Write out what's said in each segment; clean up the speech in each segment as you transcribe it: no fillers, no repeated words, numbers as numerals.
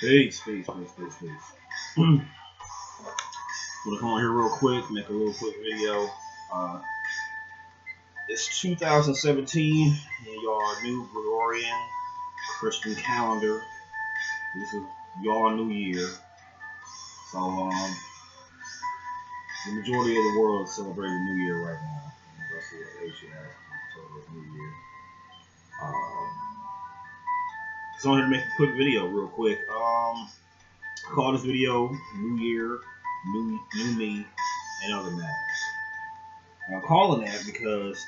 Peace, peace, peace, peace, peace. I'm gonna come on here real quick, make a little quick video. Uh, it's 2017, and y'all new Gregorian Christian calendar. This is y'all New Year. So, the majority of the world is celebrating New Year right now. And the rest of the Asia celebrates New Year. Um, so I'm here to make a quick video, real quick. I call this video New Year, New Me, and Other Matters. And I'm calling that because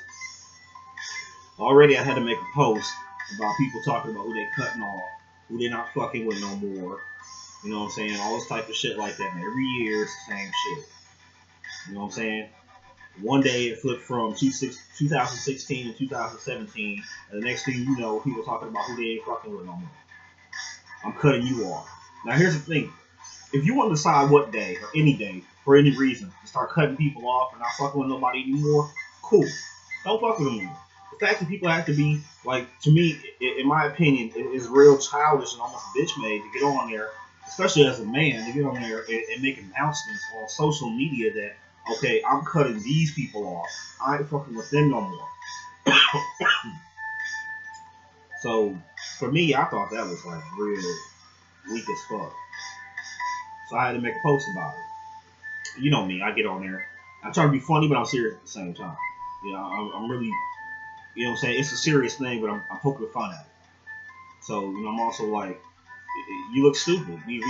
already I had to make a post about people talking about who they cutting off, who they not fucking with no more. You know what I'm saying? All this type of shit like that. And every year it's the same shit. You know what I'm saying? One day it flipped from 2016 to 2017, and the next thing you know, people talking about who they ain't fucking with no more. I'm cutting you off. Now here's the thing. If you want to decide what day, or any day, for any reason, to start cutting people off and not fucking with nobody anymore, cool. Don't fuck with them anymore. The fact that people have to be, like, to me, in my opinion, it is real childish and almost bitch made to get on there, especially as a man, to get on there and make announcements on social media that, okay, I'm cutting these people off. I ain't fucking with them no more. So, for me, I thought that was, like, real weak as fuck. So I had to make a post about it. You know me, I get on there. I try to be funny, but I'm serious at the same time. You know, I'm really, you know what I'm saying? It's a serious thing, but I'm poking fun at it. So, you know, I'm also like, you look stupid. These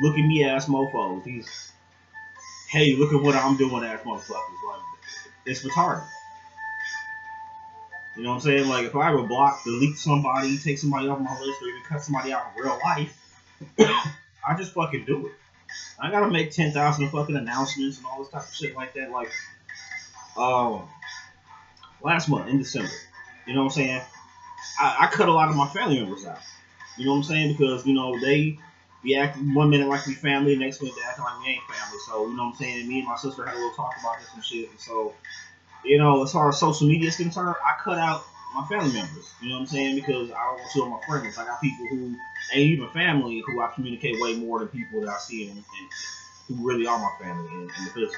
look at me ass mofos. These, hey, look at what I'm doing ass motherfuckers. Like, it's retarded. You know what I'm saying? Like, if I ever block, delete somebody, take somebody off my list, or even cut somebody out in real life, I just fucking do it. I gotta make 10,000 fucking announcements and all this type of shit like that. Like, um, last month in December, you know what I'm saying? I cut a lot of my family members out. You know what I'm saying? Because, you know, they be acting one minute like we family, next minute they acting like we ain't family. So, you know what I'm saying? Me and my sister had a little talk about this and shit. And so, you know, as far as social media is concerned, I cut out my family members. You know what I'm saying? Because I don't want you on my friends. I got people who ain't even family who I communicate way more than people that I see and who really are my family in the physical.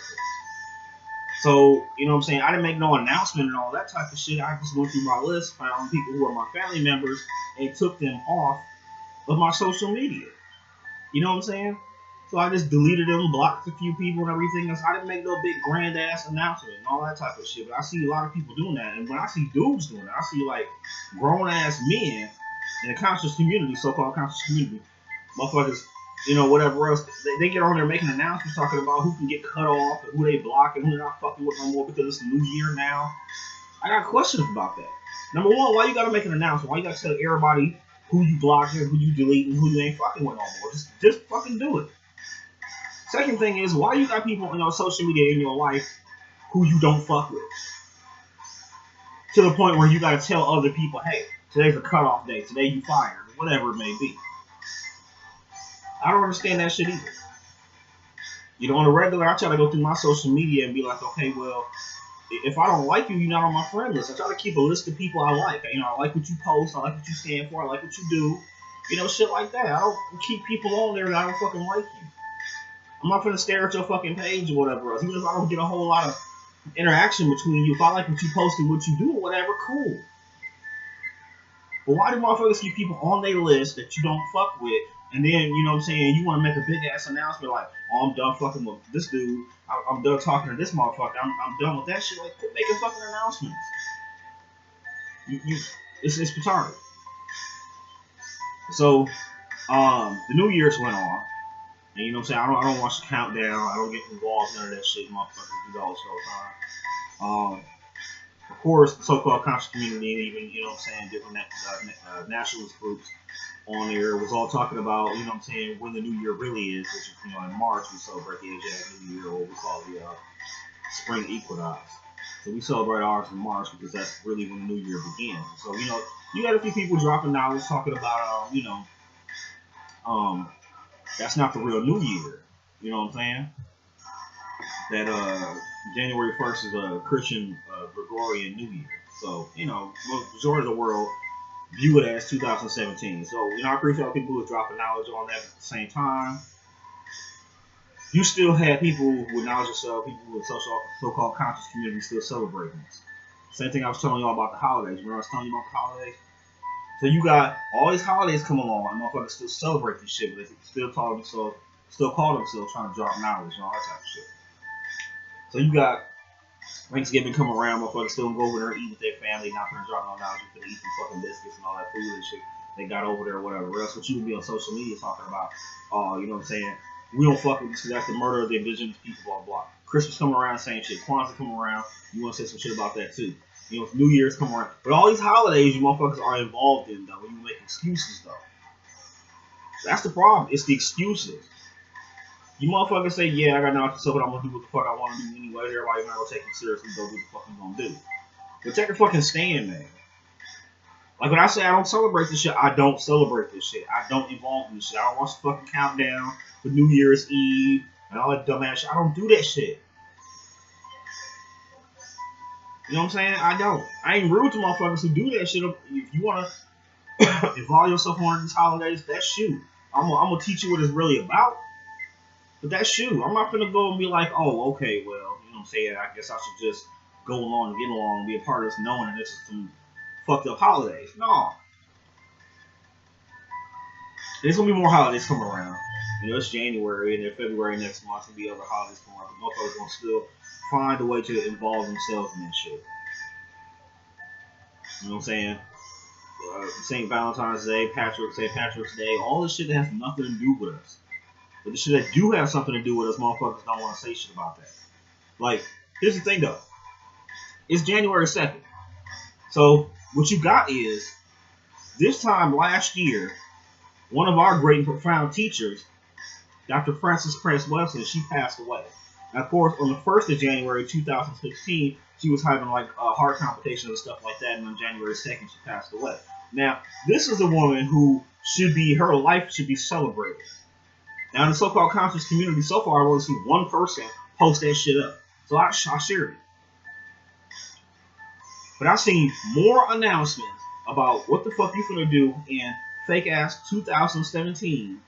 So, you know what I'm saying? I didn't make no announcement and all that type of shit. I just went through my list, found people who are my family members, and took them off of my social media. You know what I'm saying? So I just deleted them, blocked a few people and everything else. I didn't make no big grand ass announcement and all that type of shit. But I see a lot of people doing that. And when I see dudes doing it, I see like grown ass men in the conscious community, so called conscious community, motherfuckers, you know, whatever else, they get on there making announcements talking about who can get cut off and who they block and who they're not fucking with no more because it's a new year now. I got questions about that. Number one, why you gotta make an announcement? Why you gotta tell everybody who you blocking, who you deleting, who you ain't fucking with no more? Just fucking do it. Second thing is, why you got people on your social media in your life who you don't fuck with? To the point where you gotta tell other people, hey, today's a cutoff day, today you fired, whatever it may be. I don't understand that shit either. You know, on a regular, I try to go through my social media and be like, okay, well, if I don't like you, you're not on my friend list. I try to keep a list of people I like. You know, I like what you post, I like what you stand for, I like what you do. You know, shit like that. I don't keep people on there that I don't fucking like you. I'm not gonna stare at your fucking page or whatever else. Even if I don't get a whole lot of interaction between you, if I like what you post and what you do or whatever, cool. But why do motherfuckers keep people on their list that you don't fuck with, and then, you know what I'm saying, you want to make a big ass announcement like, oh, I'm done fucking with this dude, I'm done talking to this motherfucker, I'm done with that shit. Like, quit making fucking announcements. It's retarded. So, the New Year's went on, and you know what I'm saying, I don't watch the countdown, I don't get involved in none of that shit, motherfuckers do all this all the time. Of course, the so-called conscious community and even, you know what I'm saying, different nationalist groups on there was all talking about, you know what I'm saying, when the new year really is, which is, you know, in March we celebrate the Asiatic New Year, or what we call the spring equinox. So we celebrate ours in March because that's really when the new year begins. So, you know, you had a few people dropping knowledge talking about, you know, that's not the real new year. You know what I'm saying? That January 1st is a Christian Gregorian New Year. So, you know, majority of the world view it as 2017. So, I appreciate all people who are dropping knowledge on that at the same time. You still had people with knowledge of self, people with so-called conscious community still celebrating this. Same thing I was telling y'all about the holidays. Remember I was telling you about the holidays? So you got all these holidays come along, and motherfuckers still celebrate this shit, but they still call themselves trying to drop knowledge and all that type of shit. So you got Thanksgiving come around, motherfuckers still go over there and eat with their family, not gonna drop no knowledge, gonna eat some fucking biscuits and all that food and shit they got over there or whatever. That's what you would be on social media talking about. You know what I'm saying? We don't fuck with this because that's the murder of the indigenous people, blah, blah. Christmas come around, same shit. Kwanzaa come around, you want to say some shit about that too. New Year's come around. But all these holidays you motherfuckers are involved in, though. You make excuses, though. That's the problem. It's the excuses. You motherfuckers say, yeah, I got knowledge of self, but I'm going to do what the fuck I want to do anyway. Everybody's not going to take you seriously. Go do what the fuck you going to do. But take a fucking stand, man. Like when I say I don't celebrate this shit, I don't celebrate this shit. I don't involve in this shit. I don't watch the fucking countdown for New Year's Eve and all that dumbass shit. I don't do that shit. You know what I'm saying? I don't. I ain't rude to motherfuckers who do that shit. If you want to involve yourself on these holidays, that's you. I'm gonna teach you what it's really about. But that's you. I'm not gonna go and be like, oh, okay, well, you know what I'm saying? I guess I should just go along and get along and be a part of this knowing that this is some fucked up holidays. No. There's gonna be more holidays coming around. It's January and then February next month will be other holidays coming around. But motherfuckers gonna still find a way to involve themselves in that shit. You know what I'm saying? St. Valentine's Day, St. Patrick's Day, all this shit that has nothing to do with us. But the shit that do have something to do with us, motherfuckers don't want to say shit about that. Like, here's the thing though. It's January 2nd. So, what you got is, this time last year, one of our great and profound teachers, Dr. Frances Cress Weston, she passed away. And of course, on the 1st of January 2016, she was having like heart complications and stuff like that, and on January 2nd, she passed away. Now, this is a woman who her life should be celebrated. Now, in the so-called conscious community, so far, I've only seen one person post that shit up. So I shared it. But I've seen more announcements about what the fuck you finna do in fake-ass 2017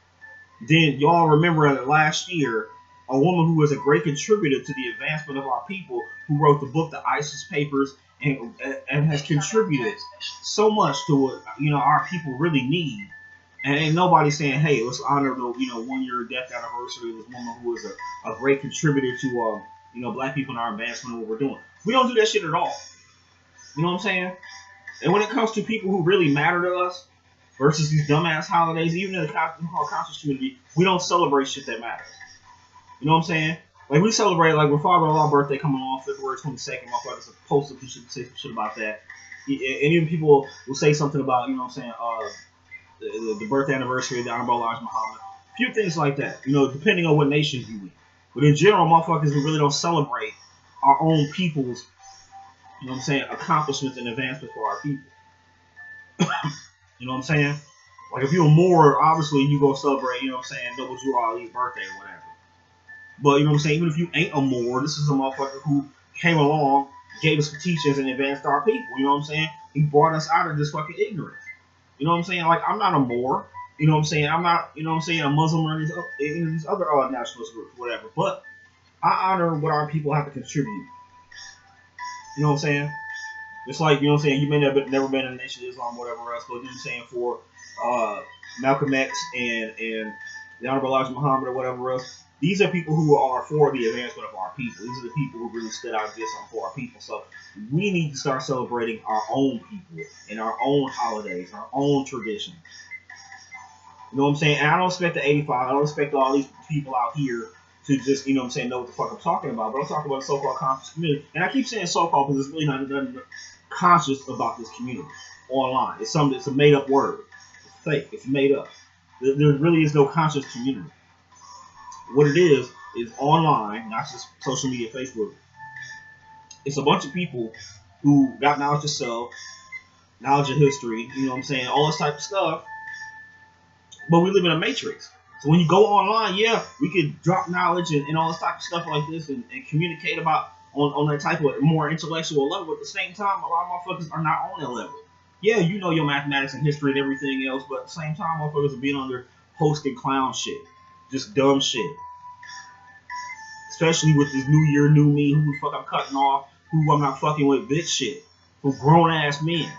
than y'all remember that last year, a woman who was a great contributor to the advancement of our people, who wrote the book, The ISIS Papers, and has contributed so much to what our people really need. And ain't nobody saying, hey, let's honor the 1 year death anniversary of this woman who was a great contributor to black people in our advancement of what we're doing. We don't do that shit at all. You know what I'm saying? And when it comes to people who really matter to us versus these dumbass holidays, even in the conscious community, we don't celebrate shit that matters. You know what I'm saying? Like we celebrate like when Father-in-law's birthday coming on February 22nd, motherfuckers post up say some shit about that. And even people will say something about, you know what I'm saying, the birth anniversary of the Honorable Elijah Muhammad. A few things like that, depending on what nation you in. But in general, motherfuckers, we really don't celebrate our own people's, accomplishments and advancements for our people. You know what I'm saying? Like if you're a Moor, obviously you go celebrate, Noble Drew Ali's birthday or whatever. But you know what I'm saying? Even if you ain't a Moor, this is a motherfucker who came along, gave us some teachings and advanced our people. You know what I'm saying? He brought us out of this fucking ignorance. You know what I'm saying? Like I'm not a Moor. You know what I'm saying? I'm not, a Muslim or these other nationalist groups, whatever. But I honor what our people have to contribute. You know what I'm saying? It's like, you may never been in the Nation of Islam, whatever else, but you know what I'm saying, for Malcolm X and the Honorable Elijah Muhammad or whatever else, these are people who are for the advancement of our people. These are the people who really stood out and did something for our people. So we need to start celebrating our own people and our own holidays, our own traditions. You know what I'm saying? And I don't expect the 85. I don't expect all these people out here to just, know what the fuck I'm talking about. But I'm talking about the so-called conscious community. And I keep saying so-called because it's really not nothing conscious about this community online. It's a made-up word. It's fake. It's made up. There really is no conscious community. What it is online, not just social media, Facebook. It's a bunch of people who got knowledge of self, knowledge of history, all this type of stuff. But we live in a matrix. So when you go online, yeah, we could drop knowledge and all this type of stuff like this and communicate about on that type of more intellectual level. At the same time, a lot of motherfuckers are not on that level. Yeah, you know your mathematics and history and everything else, but at the same time, motherfuckers are being on there posting clown shit. Just dumb shit. Especially with this new year, new me, who the fuck I'm cutting off, who I'm not fucking with, bitch shit. For grown ass men.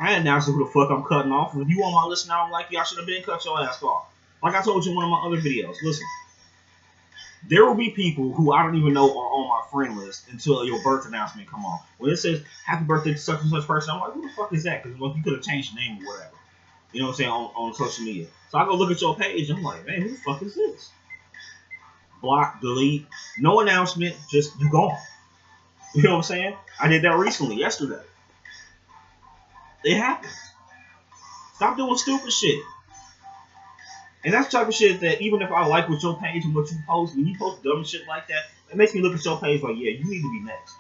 I ain't announcing who the fuck I'm cutting off. If you on my list now, I'm like, y'all should have been cut your ass off. Like I told you in one of my other videos, listen. There will be people who I don't even know are on my friend list until your birth announcement come on. When it says happy birthday to such and such person, I'm like, who the fuck is that? Because you could have changed the name or whatever. You know what I'm saying, on social media. So I go look at your page, and I'm like, man, who the fuck is this? Block, delete, no announcement, just you gone. You know what I'm saying? I did that recently, yesterday. It happens. Stop doing stupid shit. And that's the type of shit that even if I like what your page and what you post, when you post dumb shit like that, it makes me look at your page like, yeah, you need to be next.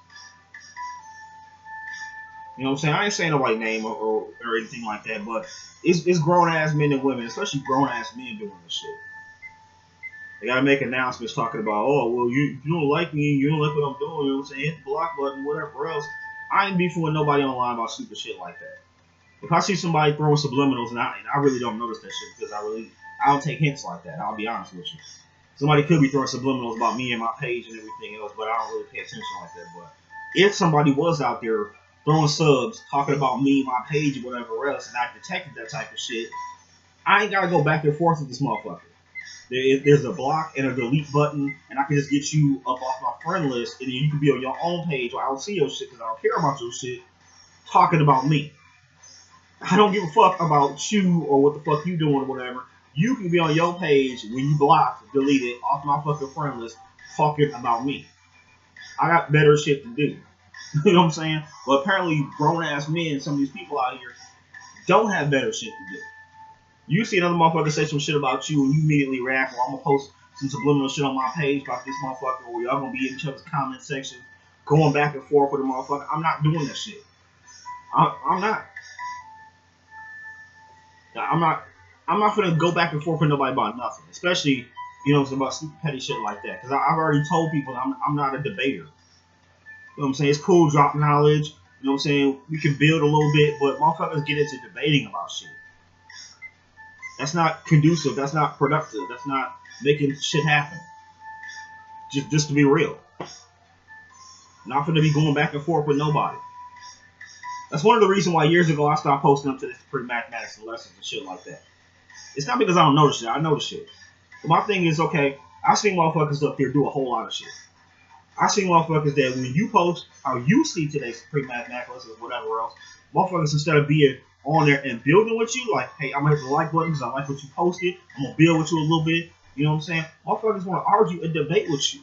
You know what I'm saying? I ain't saying nobody's name or anything like that, but it's grown ass men and women, especially grown ass men doing this shit. They gotta make announcements talking about, oh, well, you don't like me, you don't like what I'm doing, you know what I'm saying? Hit the block button, whatever else. I ain't beefing with nobody online about stupid shit like that. If I see somebody throwing subliminals, and I really don't notice that shit because I don't take hints like that. I'll be honest with you. Somebody could be throwing subliminals about me and my page and everything else, but I don't really pay attention like that. But if somebody was out there throwing subs, talking about me, my page, or whatever else, and I detected that type of shit, I ain't gotta go back and forth with this motherfucker. There's a block and a delete button, and I can just get you up off my friend list, and then you can be on your own page where I don't see your shit because I don't care about your shit, talking about me. I don't give a fuck about you or what the fuck you doing or whatever. You can be on your page when you block, delete it off my fucking friend list, talking about me. I got better shit to do. You know what I'm saying? But apparently, grown ass men, some of these people out here, don't have better shit to do. You see another motherfucker say some shit about you, and you immediately react. Well, I'm gonna post some subliminal shit on my page about this motherfucker, or y'all gonna be in each other's comment section, going back and forth with a motherfucker. I'm not doing that shit. I'm not. I'm not gonna go back and forth with nobody about nothing, especially about stupid petty shit like that. Because I've already told people I'm not a debater. You know what I'm saying? It's cool, drop knowledge. You know what I'm saying? We can build a little bit, but motherfuckers get into debating about shit. That's not conducive. That's not productive. That's not making shit happen. Just to be real. Not gonna be going back and forth with nobody. That's one of the reasons why years ago I stopped posting up to this pretty mathematics and lessons and shit like that. It's not because I don't know the shit. I know the shit. But my thing is, okay, I see motherfuckers up there do a whole lot of shit. I see motherfuckers that when you post how you see today's pretty mathematics lessons, whatever else, motherfuckers instead of being on there and building with you, like, hey, I'm gonna hit the like button because I like what you posted. I'm gonna build with you a little bit. You know what I'm saying? Motherfuckers want to argue and debate with you.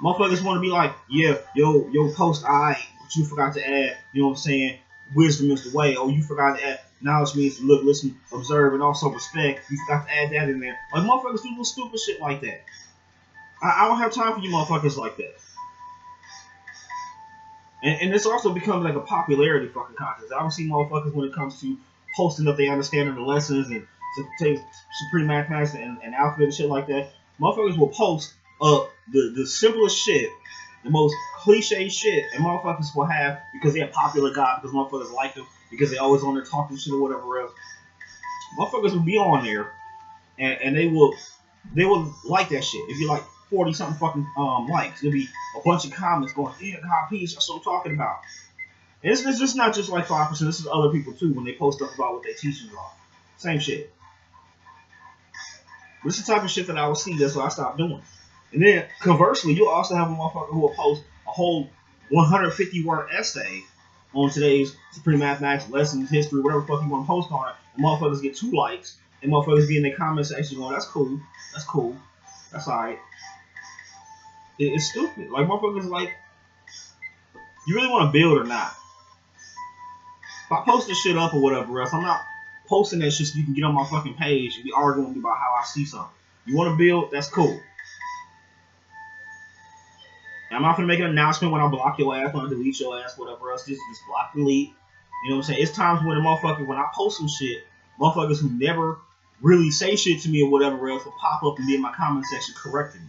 Motherfuckers want to be like, yeah, yo post, but you forgot to add, you know what I'm saying, wisdom is the way, or you forgot to add knowledge means to look, listen, observe, and also respect. You forgot to add that in there. Like, motherfuckers do little stupid shit like that. I don't have time for you motherfuckers like that. And this also becomes like a popularity fucking contest. I don't see motherfuckers when it comes to posting up their understanding of the lessons and to take supreme mathematics and alphabet and shit like that. Motherfuckers will post the simplest shit, the most cliche shit, and motherfuckers will have, because they're a popular guy, because motherfuckers like them, because they always on there talking shit or whatever else. Motherfuckers will be on there and they will like that shit. If you like 40 something fucking likes, there'll be a bunch of comments going, yeah, God, peace, that's what I'm talking about. And it's just not just like 5%, this is other people too when they post up about what their teachings are. Same shit. But it's the type of shit that I will see, that's what I stopped doing. And then conversely, you'll also have a motherfucker who will post a whole 150 word essay on today's supreme mathematics lessons, history, whatever the fuck you want to post on it, and motherfuckers get 2 likes, and motherfuckers be in the comment section going, that's cool, that's alright. It's stupid. Like, motherfuckers, like, you really want to build or not? If I post this shit up or whatever else, I'm not posting that shit so you can get on my fucking page and be arguing with me about how I see something. You want to build? That's cool. And I'm not gonna make an announcement when I block your ass, when I delete your ass, whatever else. Just block, delete. You know what I'm saying? It's times when when I post some shit, motherfuckers who never really say shit to me or whatever else will pop up and be in my comment section correcting me.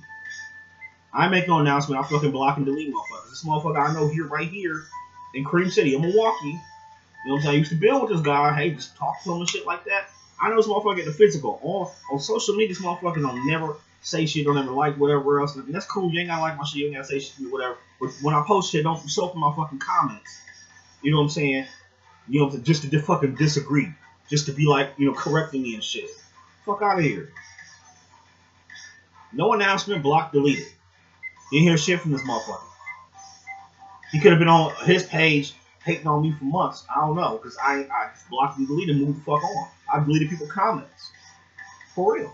I make no announcement. I fucking block and delete motherfuckers. This motherfucker I know here, right here, in Cream City, in Milwaukee, You know what I'm saying? I used to build with this guy. Hey, just talk to him and shit like that. I know this motherfucker get the physical. On social media, this motherfucker don't never say shit, don't ever like whatever else. And that's cool. You ain't gotta like my shit. You ain't gotta say shit, whatever. But when I post shit, don't show up in my fucking comments. You know what I'm saying? You know what I'm saying? Just to fucking disagree. Just to be like, you know, correcting me and shit. Fuck out of here. No announcement, block, deleted. You didn't hear shit from this motherfucker. He could have been on his page hating on me for months. I don't know, because I just blocked and deleted and moved the fuck on. I deleted people's comments. For real.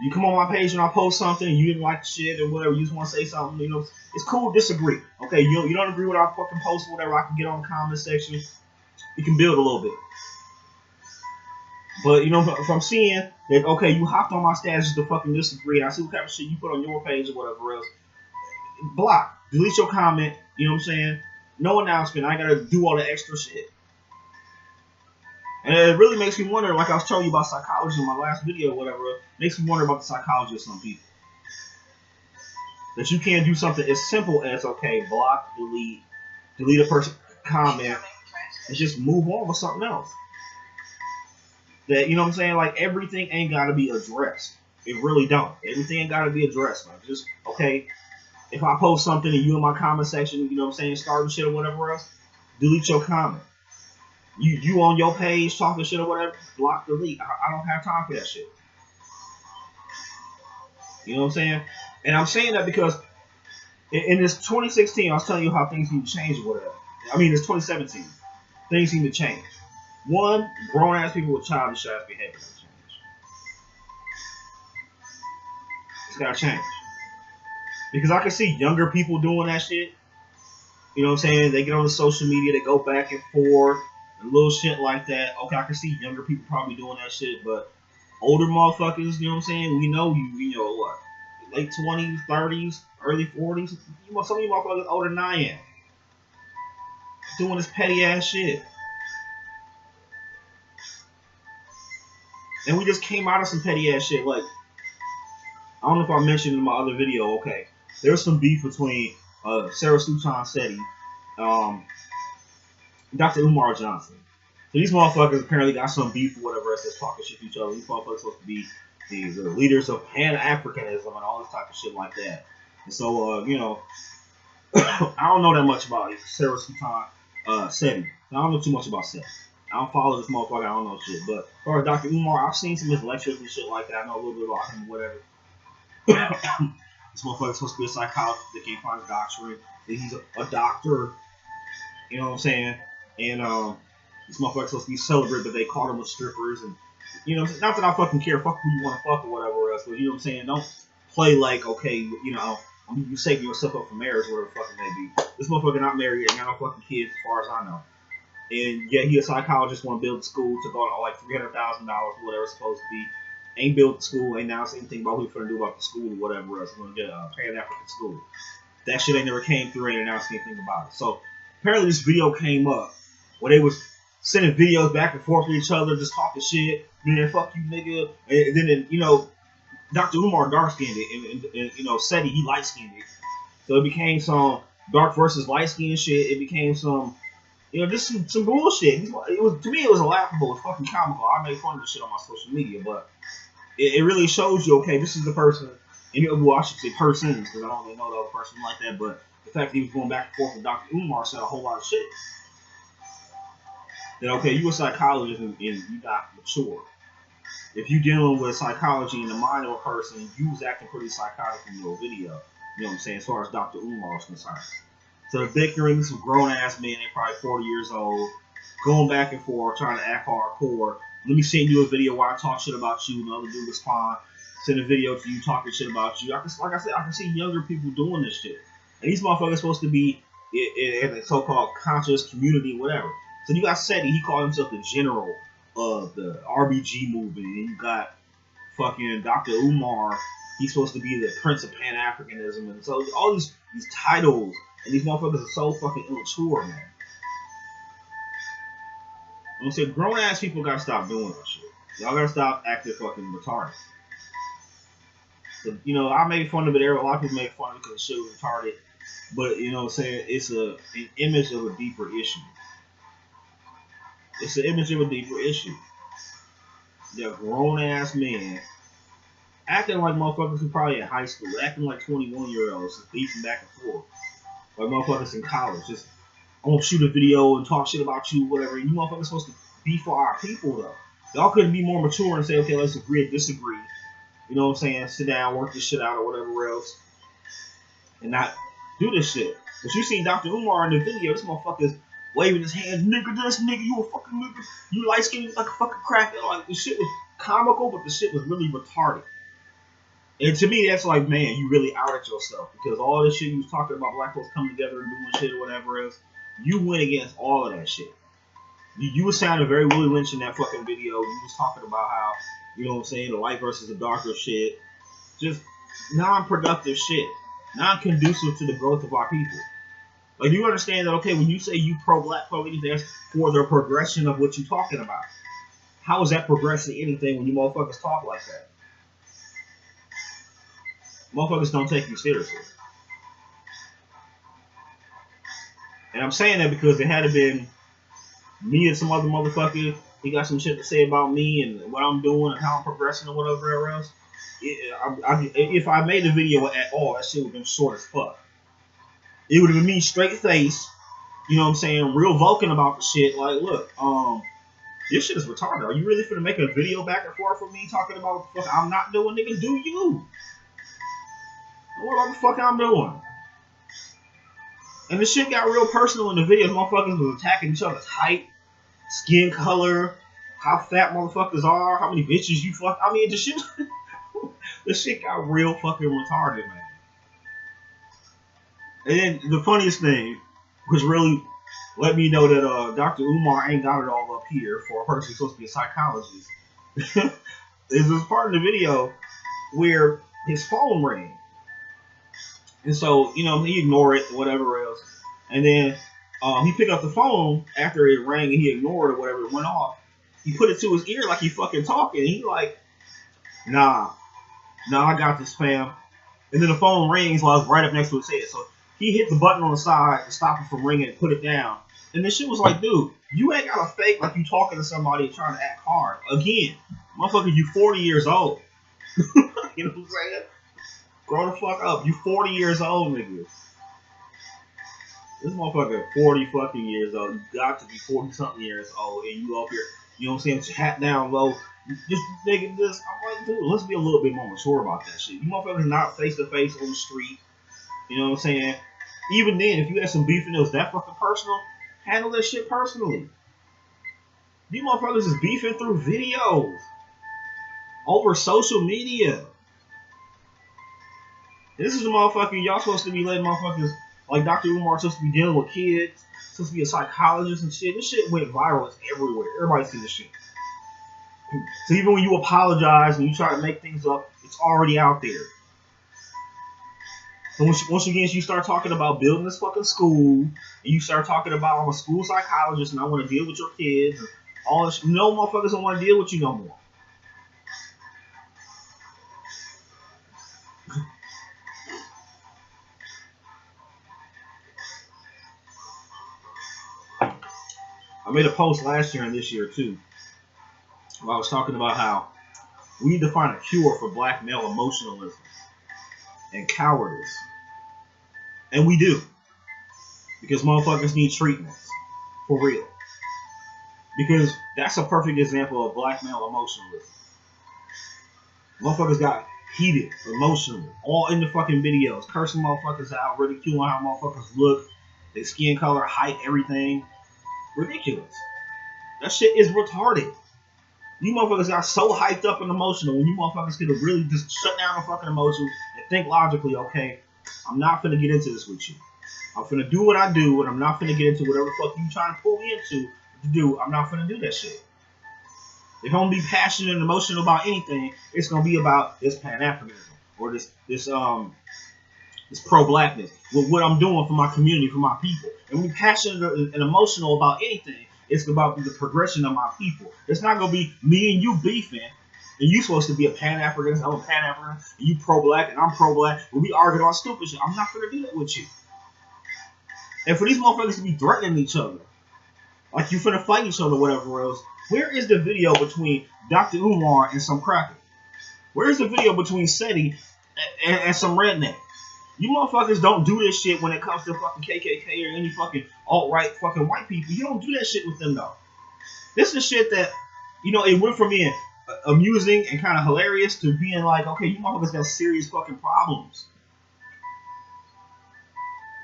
You come on my page and I post something and you didn't like the shit or whatever, you just want to say something, you know, it's cool to disagree. Okay, you don't agree with our fucking post or whatever, I can get on the comment section. We can build a little bit. But, you know, if I'm seeing that, okay, you hopped on my status just to fucking disagree, and I see what kind of shit you put on your page or whatever else, block. Delete your comment, you know what I'm saying? No announcement, I gotta do all the extra shit. And it really makes me wonder, like I was telling you about psychology in my last video or whatever, it makes me wonder about the psychology of some people. That you can't do something as simple as, okay, block, delete a person comment, and just move on with something else. That, you know what I'm saying? Like, everything ain't gotta be addressed. It really don't. Everything ain't gotta be addressed. Like, just, okay, if I post something and you in my comment section, you know what I'm saying, starting shit or whatever else, delete your comment. You on your page talking shit or whatever, block, delete. I don't have time for that shit. You know what I'm saying? And I'm saying that because in this 2016, I was telling you how things need to change or whatever. I mean, it's 2017. Things need to change. One, grown ass people with childish ass behavior gotta change. It's gotta change. Because I can see younger people doing that shit. You know what I'm saying? They get on the social media, they go back and forth, and little shit like that. Okay, I can see younger people probably doing that shit, but older motherfuckers, you know what I'm saying? We know you know what? Late 20s, 30s, early 40s. Some of you motherfuckers older than I am. Doing this petty ass shit. And we just came out of some petty ass shit. Like, I don't know if I mentioned in my other video, okay. There's some beef between Sarah Suchan Seti, Dr. Umar Johnson. So these motherfuckers apparently got some beef or whatever else that's talking shit to each other. These motherfuckers supposed to be the leaders of Pan-Africanism and all this type of shit like that. And so, you know, I don't know that much about Sarah Suchan Seti. I don't know too much about Seti. I don't follow this motherfucker. I don't know shit. But as far as Dr. Umar, I've seen some of his lectures and shit like that. I know a little bit about him, whatever. This motherfucker's supposed to be a psychologist that can't find his doctorate. That he's a doctor. You know what I'm saying? And this motherfucker's supposed to be celibate, but they caught him with strippers. And, you know, not that I fucking care. Fuck who you want to fuck or whatever else. But, you know what I'm saying? Don't play like, okay, you know, you saving yourself up for marriage or whatever the fuck it may be. This motherfucker not married yet. Got no fucking kids as far as I know. And yet he a psychologist, want to build a school, took on like $300,000 or whatever it's supposed to be. Ain't built the school, ain't announced anything about what he's going to do about the school or whatever else. He's going to get a Pan-African school. That shit ain't never came through, ain't announced anything about it. So apparently this video came up where they was sending videos back and forth with each other, just talking shit. Man, fuck you, nigga. And then, you know, Dr. Umar dark-skinned it, and you know, Seti, he light-skinned it. So it became some dark versus light-skinned shit. It became some, you know, just some bullshit. It was, to me, it was laughable. It was fucking comical. I made fun of this shit on my social media, but it really shows you, okay, this is the person, and well, I should say persons, because I don't really know the other person like that, but the fact that he was going back and forth with Dr. Umar said a whole lot of shit. That, okay, you a psychologist and you not mature. If you dealing with psychology in the mind of a person, you was acting pretty psychotic in your video. You know what I'm saying? As far as Dr. Umar is concerned. So they're bickering, some grown ass men, they're probably 40 years old, going back and forth, trying to act hardcore. Let me send you a video where I talk shit about you, and the other dude respond, send a video to you talking shit about you. Like I said, I can see younger people doing this shit. And these motherfuckers supposed to be in a so-called conscious community, whatever. So you got Seti, he called himself the general of the RBG movement, and you got fucking Dr. Umar, he's supposed to be the Prince of Pan-Africanism, and so all these titles, and these motherfuckers are so fucking immature, man. I'm gonna say grown ass people gotta stop doing that shit. Y'all gotta stop acting fucking retarded. So, you know, I made fun of it. A lot of people made fun of it because the shit was retarded. But, you know what I'm saying, it's an image of a deeper issue. It's the image of a deeper issue. They're grown ass men acting like motherfuckers who probably in high school, acting like 21-year-olds, just beefing back and forth. Like motherfuckers in college, just I'm gonna shoot a video and talk shit about you, whatever. You motherfuckers supposed to be for our people though. Y'all couldn't be more mature and say, okay, let's agree and disagree. You know what I'm saying? Sit down, work this shit out or whatever else. And not do this shit. But you see Dr. Umar in the video, this motherfucker's waving his hands, nigga this, nigga, you a fucking nigga. You light skinned like a fucking crackhead. Like, the shit was comical, but the shit was really retarded. And to me, that's like, man, you really outed yourself. Because all this shit you was talking about black folks coming together and doing shit or whatever else, you went against all of that shit. You was sounding very Willie Lynch in that fucking video. You was talking about how, you know what I'm saying, the light versus the darker shit. Just non-productive shit. Non-conducive to the growth of our people. Like, you understand that, okay, when you say you pro-black, pro-anything, that's for the progression of what you're talking about. How is that progressing anything when you motherfuckers talk like that? Motherfuckers don't take you seriously. And I'm saying that because it had to been me and some other motherfucker. He got some shit to say about me and what I'm doing and how I'm progressing or whatever else. If I made the video at all, that shit would have been short as fuck. It would have been me straight face, you know what I'm saying, real Vulcan about the shit. Like, look, this shit is retarded. Are you really finna make a video back and forth with me talking about what the fuck I'm not doing, nigga? Do you? What the fuck I'm doing? And the shit got real personal in the videos. Motherfuckers was attacking each other's height, skin color, how fat motherfuckers are, how many bitches you fuck. I mean, the shit got real fucking retarded, man. And then the funniest thing, which really let me know that Dr. Umar ain't got it all up here for a person who's supposed to be a psychologist, is this part of the video where his phone rang. And so, you know, he ignored it, whatever else. And then he picked up the phone after it rang and he ignored it or whatever, it went off. He put it to his ear like he fucking talking. And he like, nah, I got this, fam. And then the phone rings while it's right up next to his head. So he hit the button on the side to stop it from ringing and put it down. And this shit was like, dude, you ain't got to fake like you talking to somebody and trying to act hard. Again, motherfucker, you 40 years old. You know what I'm saying? Grow the fuck up. You 40 years old, nigga. This motherfucker 40 fucking years old. You got to be 40 something years old. And you up here, you know what I'm saying, with your hat down low. Just nigga, this. I'm like, dude, let's be a little bit more mature about that shit. You motherfuckers not face to face on the street. You know what I'm saying? Even then, if you had some beef and it was that fucking personal, handle that shit personally. You motherfuckers is beefing through videos. Over social media. This is a motherfucker, y'all supposed to be letting motherfuckers like Dr. Umar supposed to be dealing with kids, supposed to be a psychologist and shit. This shit went viral. It's everywhere. Everybody see this shit. So even when you apologize and you try to make things up, it's already out there. So once again, you start talking about building this fucking school, and you start talking about I'm a school psychologist and I want to deal with your kids, and all this, no motherfuckers don't want to deal with you no more. I made a post last year and this year too, where I was talking about how we need to find a cure for black male emotionalism and cowardice. And we do. Because motherfuckers need treatments. For real. Because that's a perfect example of black male emotionalism. Motherfuckers got heated emotionally. All in the fucking videos. Cursing motherfuckers out. Ridiculing how motherfuckers look. Their skin color, height, everything. Ridiculous. That shit is retarded. You motherfuckers got so hyped up and emotional when you motherfuckers could have really just shut down the fucking emotions and think logically, okay, I'm not finna get into this with you. I'm finna do what I do and I'm not finna get into whatever the fuck you trying to pull me into to do. I'm not finna do that shit. If I'm gonna be passionate and emotional about anything, it's gonna be about this Pan-Africanism or this pro-blackness, with what I'm doing for my community, for my people. And when you're passionate and emotional about anything, it's about the progression of my people. It's not gonna be me and you beefing, and you supposed to be a Pan-Africanist, I'm a Pan-Africanist, and you pro-black and I'm pro-black, and we arguing on stupid shit. I'm not gonna do that with you. And for these motherfuckers to be threatening each other, Like you finna fight each other, whatever else. Where is the video between Dr. Umar and some cracker? Where is the video between SETI and some redneck? You motherfuckers don't do this shit when it comes to fucking KKK or any fucking alt-right fucking white people. You don't do that shit with them though. This is shit that, it went from being amusing and kind of hilarious to being like, okay, you motherfuckers got serious fucking problems.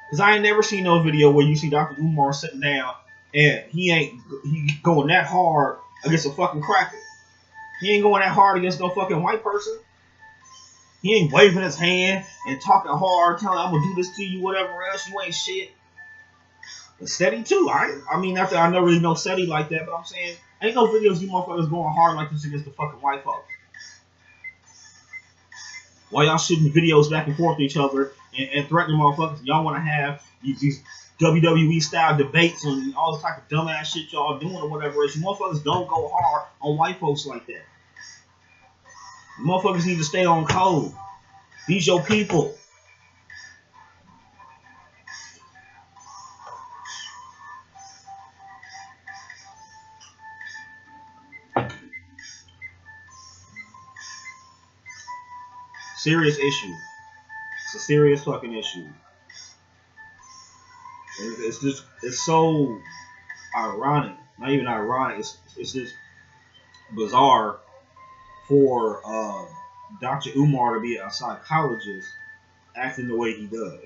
Because I ain't never seen no video where you see Dr. Umar sitting down and he going that hard against a fucking cracker. He ain't going that hard against no fucking white person. He ain't waving his hand and talking hard, telling I'm gonna do this to you, whatever else. You ain't shit. And SETI too. I mean, after I never really know SETI like that, but I'm saying ain't no videos you motherfuckers going hard like this against the fucking white folks. While y'all shooting videos back and forth to each other and threatening motherfuckers, y'all want to have these WWE style debates and all this type of dumbass shit y'all doing or whatever else. You motherfuckers don't go hard on white folks like that. You motherfuckers need to stay on code. These your people. Serious issue. It's a serious fucking issue. It's so ironic. Not even ironic. It's just bizarre for Dr. Umar to be a psychologist acting the way he does.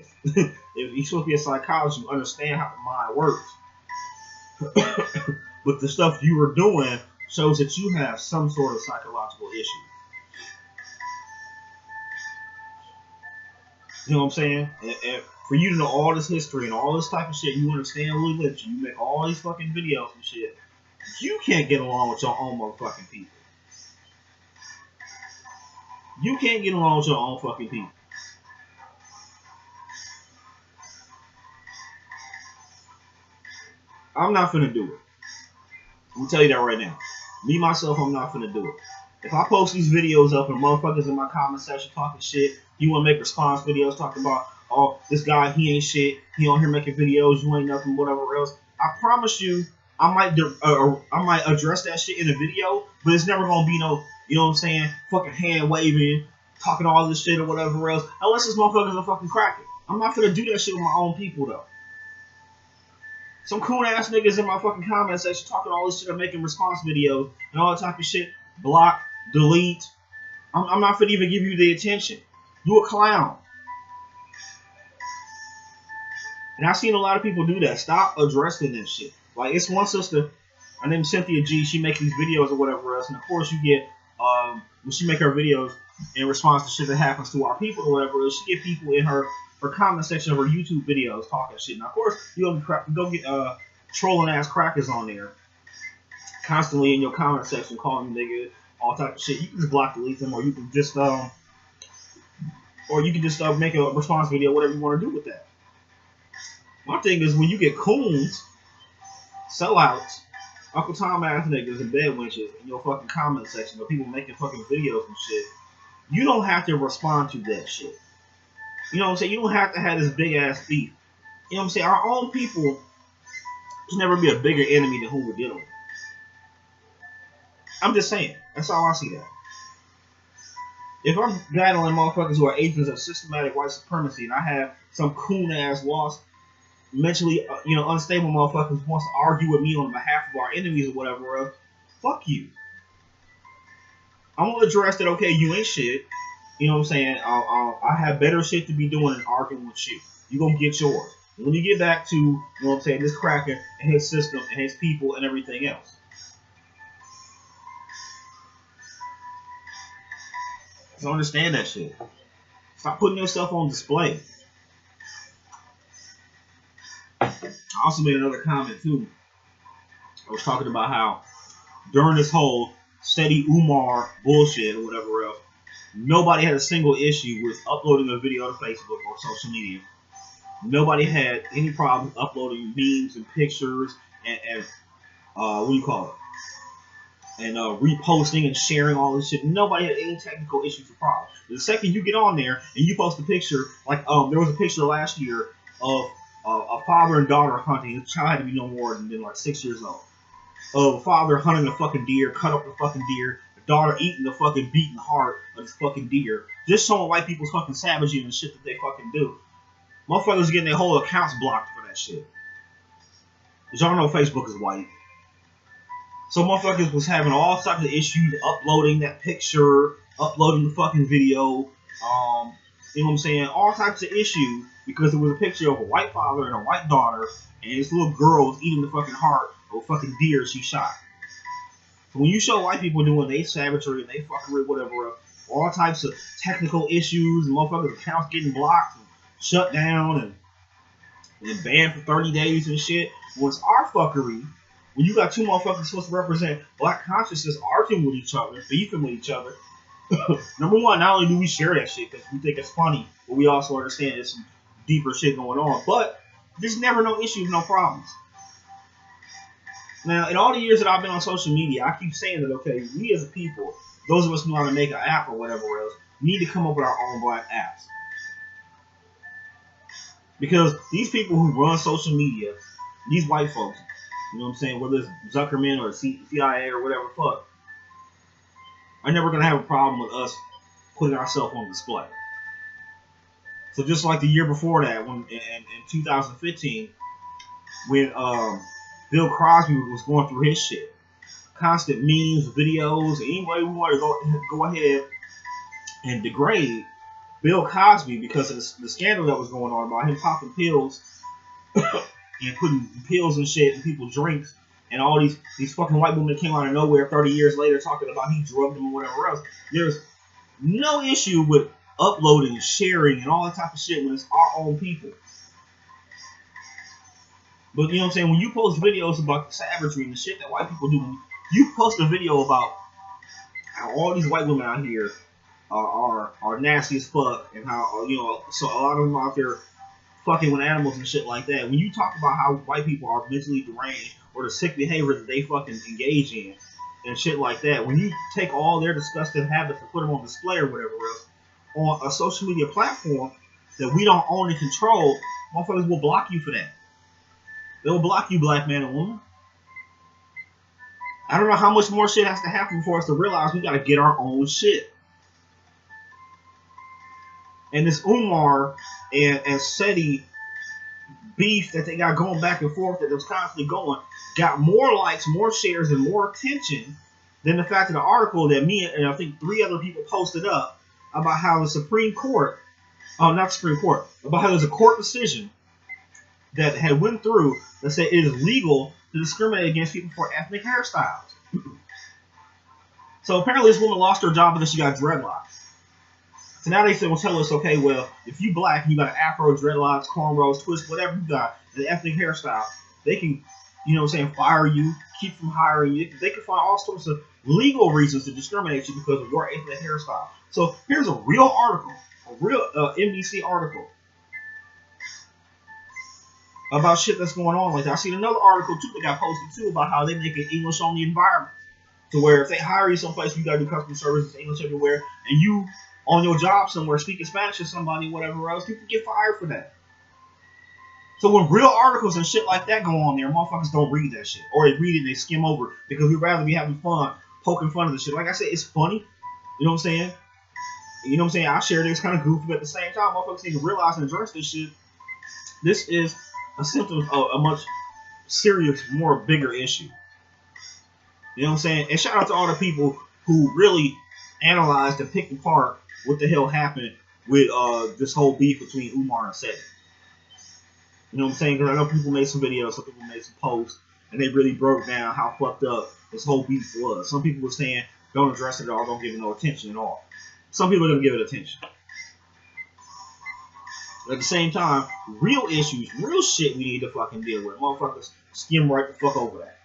If he's supposed to be a psychologist, you understand how the mind works. But the stuff you were doing shows that you have some sort of psychological issue. You know what I'm saying? And for you to know all this history and all this type of shit, you understand Louis Lynch, you make all these fucking videos and shit. You can't get along with your own motherfucking people. You can't get along with your own fucking people. I'm not finna do it. I'm gonna tell you that right now. Me, myself, I'm not finna do it. If I post these videos up and motherfuckers in my comment section talking shit, you wanna make response videos talking about, oh, this guy, he ain't shit, he on here making videos, you ain't nothing, whatever else. I promise you, I might address that shit in a video, but it's never gonna be no, you know what I'm saying, fucking hand waving, talking all this shit or whatever else, unless this motherfucker's a fucking cracker. I'm not finna do that shit with my own people though. Some cool ass niggas in my fucking comment section talking all this shit and making response videos and all that type of shit. Block, delete. I'm not finna even give you the attention. You a clown. And I've seen a lot of people do that. Stop addressing that shit. Like, it's one sister, her name's Cynthia G. She makes these videos or whatever else. And of course, you get, when she make her videos in response to shit that happens to our people or whatever else, she get people in her comment section of her YouTube videos talking shit. Now, of course, you go get trolling ass crackers on there constantly in your comment section calling them nigga, all type of shit. You can just block, delete them, or you can just make a response video, whatever you want to do with that. My thing is when you get coons, sellouts, Uncle Tom ass niggas and bed wenches in your fucking comment section, or people making fucking videos and shit, you don't have to respond to that shit. You know what I'm saying? You don't have to have this big ass beef. You know what I'm saying? Our own people should never be a bigger enemy than who we're dealing with. I'm just saying. That's how I see that. If I'm battling motherfuckers who are agents of systematic white supremacy and I have some coon ass lost, mentally unstable motherfuckers who wants to argue with me on behalf of our enemies or whatever else, fuck you. I'm gonna address that, okay, you ain't shit. You know what I'm saying? I have better shit to be doing than arguing with you. You gonna get yours. And when you get back to, you know what I'm saying, this cracker and his system and his people and everything else. So understand that shit. Stop putting yourself on display. I also made another comment too. I was talking about how during this whole SETI Umar bullshit or whatever else, nobody had a single issue with uploading a video to Facebook or social media. Nobody had any problem uploading memes and pictures and what do you call it? And reposting and sharing all this shit. Nobody had any technical issues or problems. The second you get on there and you post a picture, like there was a picture last year of a father and daughter hunting. The child had to be no more than like 6 years old. A father hunting a fucking deer, cut up the fucking deer. The daughter eating the fucking beating heart of this fucking deer. Just showing white people's fucking savagery and the shit that they fucking do. Motherfuckers getting their whole accounts blocked for that shit. Cause y'all know Facebook is white. So motherfuckers was having all types of issues uploading that picture, uploading the fucking video, you know what I'm saying? All types of issues because it was a picture of a white father and a white daughter, and this little girl was eating the fucking heart of a fucking deer she shot. So when you show white people doing they savagery and they fuckery, whatever, all types of technical issues, and motherfuckers' accounts getting blocked and shut down and banned for 30 days and shit, when it's our fuckery, when you got two motherfuckers supposed to represent black consciousness arguing with each other, beefing with each other, number one, not only do we share that shit because we think it's funny, but we also understand there's some deeper shit going on. But there's never no issues, no problems. Now, in all the years that I've been on social media, I keep saying that, okay, we as a people, those of us who want to make an app or whatever else, need to come up with our own black apps. Because these people who run social media, these white folks, you know what I'm saying, whether it's Zuckerman or CIA or whatever the fuck, are never going to have a problem with us putting ourselves on display. So just like the year before that, when in 2015, when Bill Cosby was going through his shit, constant memes, videos, any way we want to go ahead and degrade Bill Cosby because of the scandal that was going on about him popping pills and putting pills and shit in people's drinks, and all these fucking white women came out of nowhere 30 years later talking about he drugged them or whatever else. There's no issue with uploading, sharing, and all that type of shit when it's our own people. But you know what I'm saying? When you post videos about the savagery and the shit that white people do, when you post a video about how all these white women out here are nasty as fuck, and how, you know, so a lot of them out there fucking with animals and shit like that. When you talk about how white people are mentally deranged or the sick behavior that they fucking engage in and shit like that, when you take all their disgusting habits and put them on display or whatever else on a social media platform that we don't own and control, motherfuckers will block you for that. They will block you, black man and woman. I don't know how much more shit has to happen for us to realize we gotta get our own shit. And this Umar and Seti beef that they got going back and forth that was constantly going got more likes, more shares, and more attention than the fact of the article that me and I think 3 other people posted up about how the Supreme Court, not Supreme Court, about how there's a court decision that had went through that said it is legal to discriminate against people for ethnic hairstyles. So apparently this woman lost her job because she got dreadlocks. So now they say, well, tell us, okay, well, if you black and you got an afro, dreadlocks, cornrows, twist, whatever you got, an ethnic hairstyle, they can, you know what I'm saying, fire you, keep from hiring you. They can find all sorts of legal reasons to discriminate you because of your ethnic hairstyle. So here's a real article, a real NBC article about shit that's going on like that. I seen another article too that got posted too about how they make an English only environment to where if they hire you someplace you gotta do customer service, English everywhere, and you on your job somewhere speaking Spanish to somebody, whatever else, people get fired for that. So when real articles and shit like that go on there, motherfuckers don't read that shit, or they read it and they skim over because we'd rather be having fun poking fun of the shit. Like I said, it's funny. You know what I'm saying? You know what I'm saying? I share this kind of goofy, but at the same time, motherfuckers need to realize and address this shit. This is a symptom of a much serious, more bigger issue. You know what I'm saying? And shout out to all the people who really analyzed and picked apart what the hell happened with this whole beef between Umar and Seti. You know what I'm saying? Because I know people made some videos, some people made some posts, and they really broke down how fucked up this whole beef was. Some people were saying, don't address it at all, don't give it no attention at all. Some people are going to give it attention. But at the same time, real issues, real shit we need to fucking deal with. Motherfuckers skim right the fuck over that.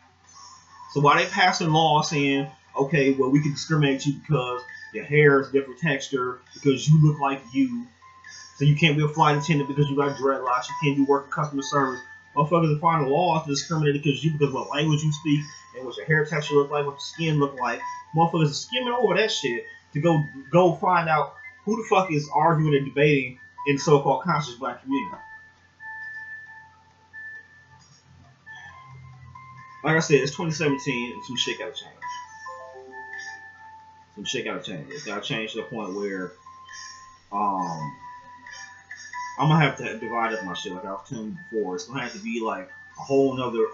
So while they passing laws saying, okay, well, we can discriminate you because your hair is different texture, because you look like you, so you can't be a flight attendant because you got dreadlocks, you can't do work in customer service. Motherfuckers are finding laws to discriminate because what language you speak, and what your hair texture look like, what your skin look like. Motherfuckers are skimming over that shit to go find out who the fuck is arguing and debating in the so-called conscious black community. like I said, it's 2017 and some shit gotta change. Some shit gotta change. It's gotta change to the point where I'm gonna have to divide up my shit like I was telling you before. It's gonna have to be like a whole nother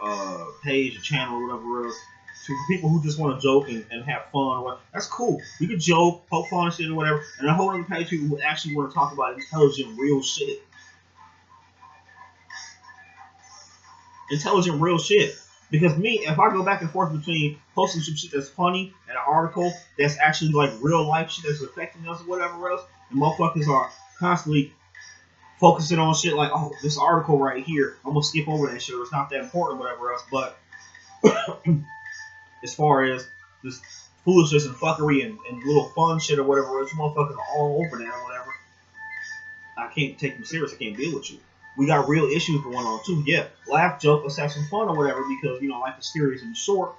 page, a channel, or whatever else. So for people who just want to joke and have fun, or what, that's cool. You can joke, poke fun and shit or whatever. And a whole other page of people who actually want to talk about intelligent, real shit. Intelligent, real shit. Because me, if I go back and forth between posting some shit that's funny and an article that's actually like real life shit that's affecting us or whatever else, and motherfuckers are constantly focusing on shit like, oh, this article right here, I'm gonna skip over that shit, or it's not that important, whatever else. But as far as this foolishness and fuckery and little fun shit or whatever else, you motherfuckers are all over that or whatever. I can't take them serious. I can't deal with you. We got real issues going on too. Yeah, laugh, joke, let's have some fun or whatever, because life is serious and short.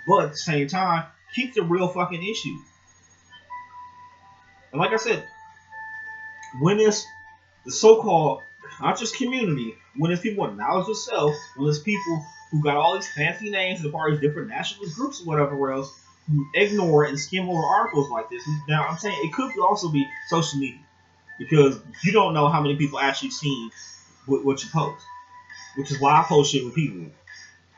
But at the same time, keep the real fucking issue. And like I said, when it's the so-called not just community, when it's people with knowledge of self, when it's people who got all these fancy names as far as different nationalist groups or whatever else, who ignore and skim over articles like this. Now I'm saying it could also be social media, because you don't know how many people actually seen what you post, which is why I post shit repeatedly.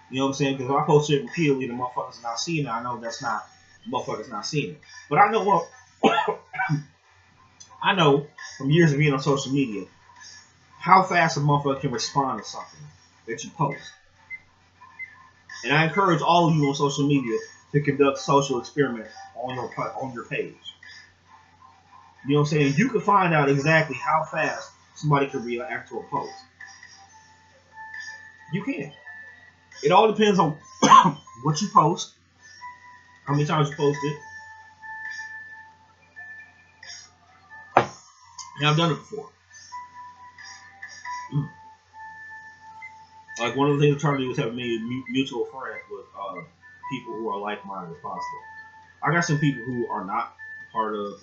You know what I'm saying? Because if I post shit repeatedly, the motherfuckers are not seeing it. I know that's not motherfuckers not seeing it. But I know what I know from years of being on social media, how fast a motherfucker can respond to something that you post. And I encourage all of you on social media to conduct social experiments on your page. You know what I'm saying? You can find out exactly how fast somebody can react to a post. You can. It all depends on what you post, how many times you post it. And I've done it before. Like, one of the things I'm trying to do is have many mutual friends with people who are like-minded as possible. I got some people who are not part of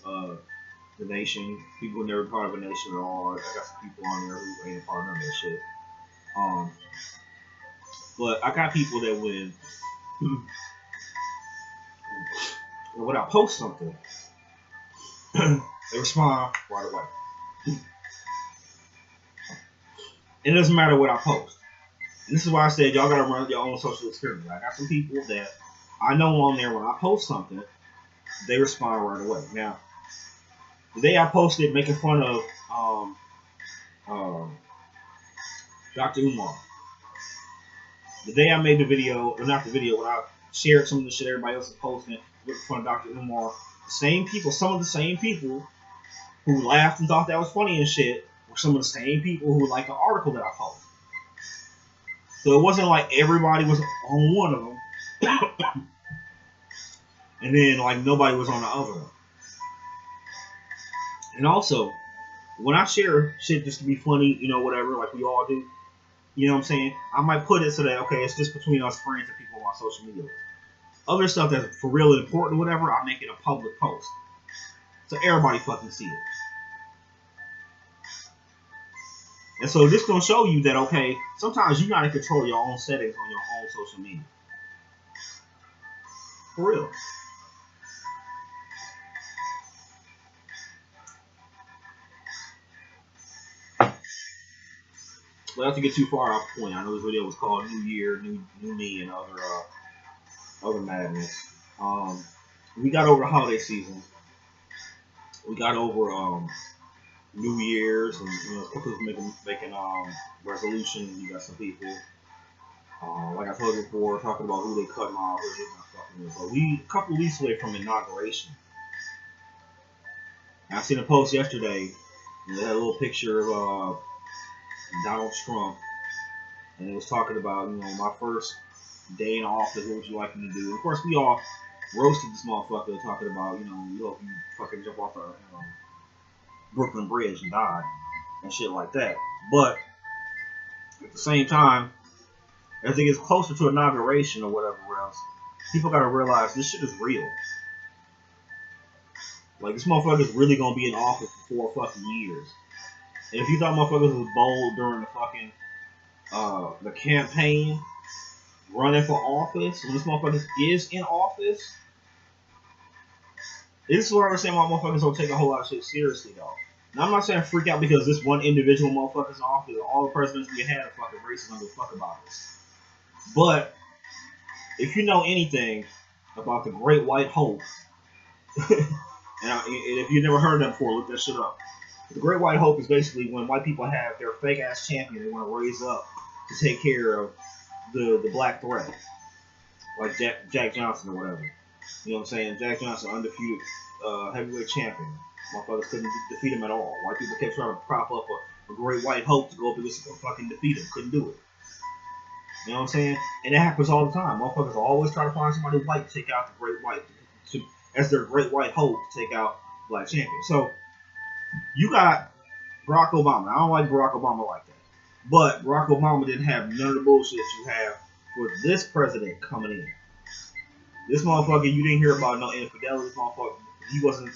the nation, people who never part of a nation at all. I got some people on there who ain't a part of that shit. But I got people that when I post something, they respond right away. It doesn't matter what I post. And this is why I said y'all gotta run your own social experiment. I got some people that I know on there, when I post something, they respond right away. Now, the day I posted making fun of Dr. Umar, the day I made the video, or not the video, when I shared some of the shit everybody else is posting, making fun of Dr. Umar, some of the same people who laughed and thought that was funny and shit, were some of the same people who liked the article that I posted. So it wasn't like everybody was on one of them, and then like nobody was on the other one. And also, when I share shit just to be funny, whatever, like we all do, you know what I'm saying? I might put it so that, okay, it's just between us friends and people on social media. Other stuff that's for real important, whatever, I'll make it a public post, so everybody fucking see it. And so this gonna show you that, okay, sometimes you gotta control your own settings on your own social media. For real. But not to get too far off point, I know this video was called New Year, New Me, and other madness. We got over the holiday season. We got over New Year's, and people making resolutions. You got some people, like I told you before, talking about who they cutting off, who they not fucking with. But we a couple of weeks away from inauguration. And I seen a post yesterday. And they had a little picture of Donald Trump, and it was talking about, my first day in office, what would you like me to do? And of course, we all roasted this motherfucker, talking about, we hope you fucking jump off the Brooklyn Bridge and die and shit like that. But at the same time, as it gets closer to inauguration or whatever else, people gotta realize this shit is real. Like, this motherfucker is really gonna be in office for 4 fucking years. And if you thought motherfuckers was bold during the fucking the campaign, running for office, when this motherfucker is in office, this is what I understand why motherfuckers don't take a whole lot of shit seriously, though. Now, I'm not saying freak out because this one individual motherfucker's in office. All the presidents we had are fucking racist and don't give a fuck about this. But if you know anything about the Great White Hope, and if you've never heard of that before, look that shit up. The Great White Hope is basically when white people have their fake ass champion they want to raise up to take care of the black threat, like Jack Johnson or whatever. You know what I'm saying? Jack Johnson, undefeated heavyweight champion. Motherfuckers couldn't defeat him at all. White people kept trying to prop up a Great White Hope to go up against him and fucking defeat him. Couldn't do it. You know what I'm saying? And it happens all the time. Motherfuckers always try to find somebody white to take out the Great White, as their Great White Hope to take out black champion. So, you got Barack Obama. I don't like Barack Obama like that. But Barack Obama didn't have none of the bullshit you have for this president coming in. This motherfucker, you didn't hear about no infidelity. This motherfucker, he wasn't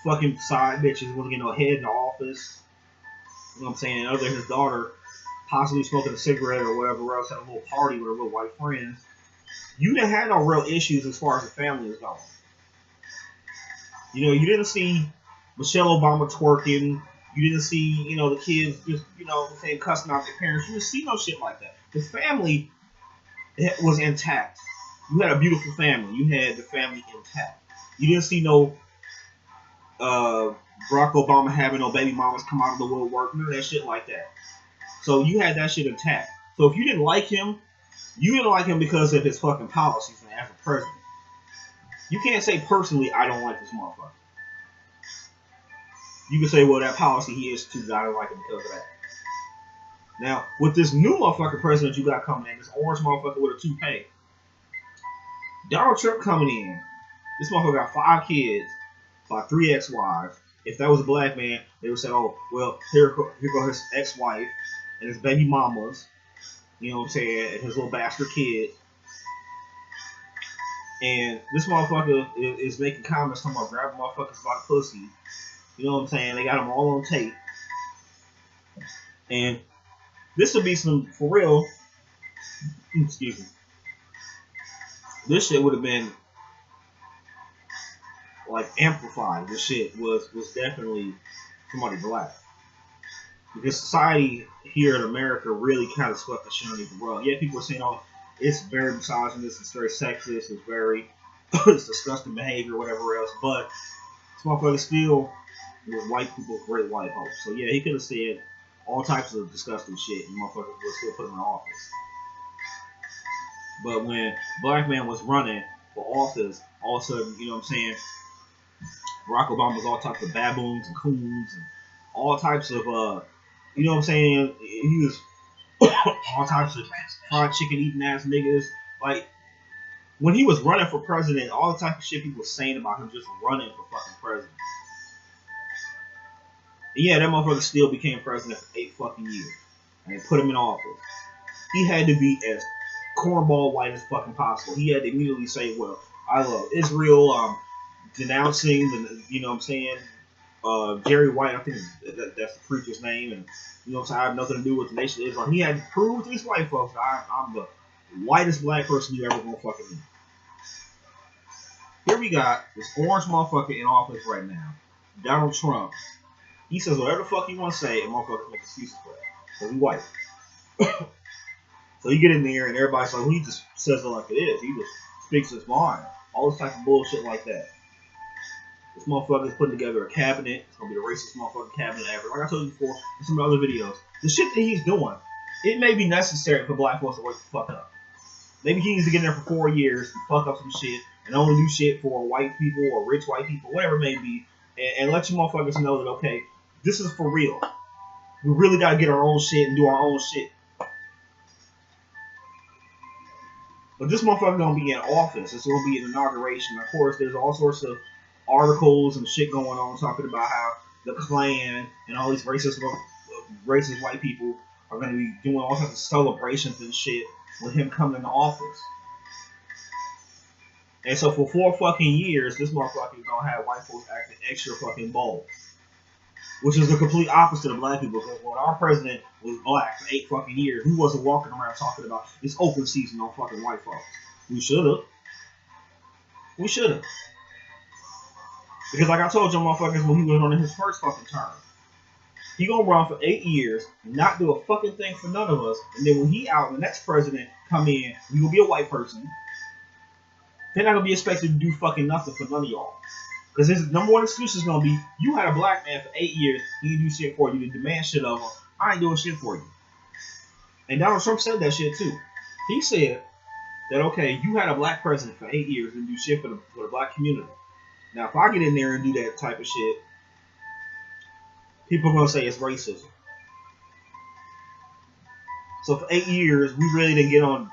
fucking side bitches. He wasn't getting no head in the office. You know what I'm saying? Other than his daughter possibly smoking a cigarette or whatever else, had a little party with her little white friends. You didn't have no real issues as far as the family is going. You know, you didn't see Michelle Obama twerking. You didn't see, you know, the kids just, you know, saying cussing out their parents. You didn't see no shit like that. The family was intact. You had a beautiful family. You had the family intact. You didn't see no Barack Obama having no baby mamas come out of the woodwork. None of that shit like that. So you had that shit intact. So if you didn't like him, you didn't like him because of his fucking policies as a president. You can't say personally, I don't like this motherfucker. You can say, well, that policy he instituted, I don't like him because of that. Now, with this new motherfucking president you got coming in, this orange motherfucker with a toupee, Donald Trump coming in, this motherfucker got 5 kids by 3 ex-wives. If that was a black man, they would say, oh, well, here go his ex-wife and his baby mamas, you know what I'm saying, and his little bastard kids. And this motherfucker is making comments talking about grabbing motherfuckers by the pussy. You know what I'm saying? They got them all on tape. And this would be some, for real, excuse me, this shit would have been, like, amplified. This shit was definitely somebody black. Because society here in America really kind of swept the shit underneath the rug. Yeah, people are saying, oh, it's very misogynist, it's very sexist, it's very it's disgusting behavior, whatever else. But this motherfucker still was white people's Great White Hope. So yeah, he could have said all types of disgusting shit, and motherfuckers would still put him in office. But when black man was running for office, all of a sudden, you know what I'm saying, Barack Obama was all types of baboons and coons and all types of, you know what I'm saying, he was all types of fried chicken eating ass niggas. Like, when he was running for president, all the type of shit people were saying about him just running for fucking president. And yeah, that motherfucker still became president for 8 fucking years. And they put him in office. He had to be as cornball white as fucking possible. He had to immediately say, well, I love Israel, denouncing the, you know what I'm saying, Jerry White, I think that's the preacher's name, and you know what I'm saying, I have nothing to do with the nation of Islam. He had to prove to these white folks that I'm the whitest black person you ever gonna fucking meet. Here we got this orange motherfucker in office right now, Donald Trump. He says whatever the fuck he want to say, and motherfuckers make excuses for that. Because he's white. So you get in there, and everybody's like, well, he just says it like it is. He just speaks his mind. All this type of bullshit like that. This motherfucker is putting together a cabinet. It's going to be the racist motherfucking cabinet ever. Like I told you before in some other videos, the shit that he's doing, it may be necessary for black folks to wake the fuck up. Maybe he needs to get in there for 4 years and fuck up some shit and only do shit for white people or rich white people, whatever it may be, and let you motherfuckers know that, okay, this is for real. We really got to get our own shit and do our own shit. But this motherfucker going to be in office. It's going to be an inauguration. Of course, there's all sorts of articles and shit going on talking about how the Klan and all these racist white people are going to be doing all sorts of celebrations and shit with him coming into office. And so for 4 fucking years, this motherfucker is going to have white folks acting extra fucking bold. which is the complete opposite of black people. Because when our president was black for 8 fucking years, we wasn't walking around talking about it's open season on fucking white folks. We should have. We should have. Because like I told you motherfuckers when he was running his first fucking term, he gonna run for 8 years, not do a fucking thing for none of us, and then when he out, the next president come in, we gonna be a white person. They're not gonna be expected to do fucking nothing for none of y'all. Because his number one excuse is gonna be, you had a black man for 8 years, he didn't do shit for you, to demand shit of him. I ain't doing shit for you. And Donald Trump said that shit too. He said that, okay, you had a black president for 8 years and do shit for the black community. Now, if I get in there and do that type of shit, people are gonna say it's racism. So for 8 years, we really didn't get on,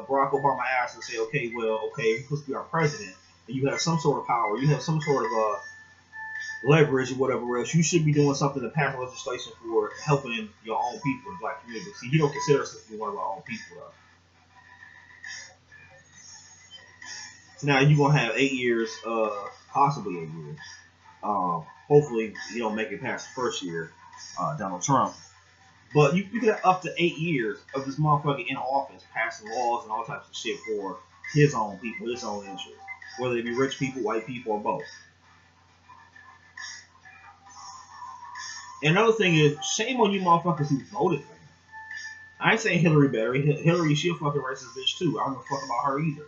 Barack Obama ass and say, okay, you're supposed to be our president, and you have some sort of power, you have some sort of leverage or whatever else. You should be doing something to pass legislation for helping your own people, the black community. See, he don't consider us to be one of our own people, though. So now you're gonna have 8 years, possibly 8 years. Hopefully, you don't make it past the first year, Donald Trump. But you could have up to 8 years of this motherfucker in office passing laws and all types of shit for his own people, his own interests. Whether it be rich people, white people, or both. And another thing is, shame on you motherfuckers who voted for him. I ain't saying Hillary better. Hillary, she a fucking racist bitch too. I don't give a fuck about her either.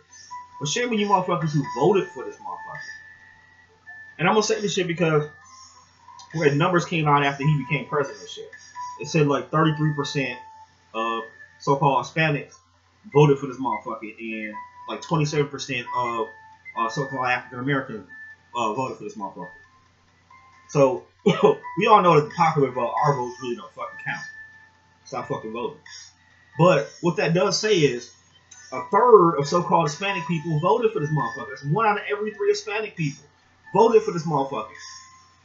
But shame on you motherfuckers who voted for this motherfucker. And I'm gonna say this shit because where the numbers came out after he became president and shit. It said like 33% of so-called Hispanics voted for this motherfucker, and like 27% of so-called African Americans voted for this motherfucker. So we all know that the popular vote, our votes really don't fucking count. Stop fucking voting. But what that does say is a third of so-called Hispanic people voted for this motherfucker. That's 1 out of every 3 Hispanic people voted for this motherfucker.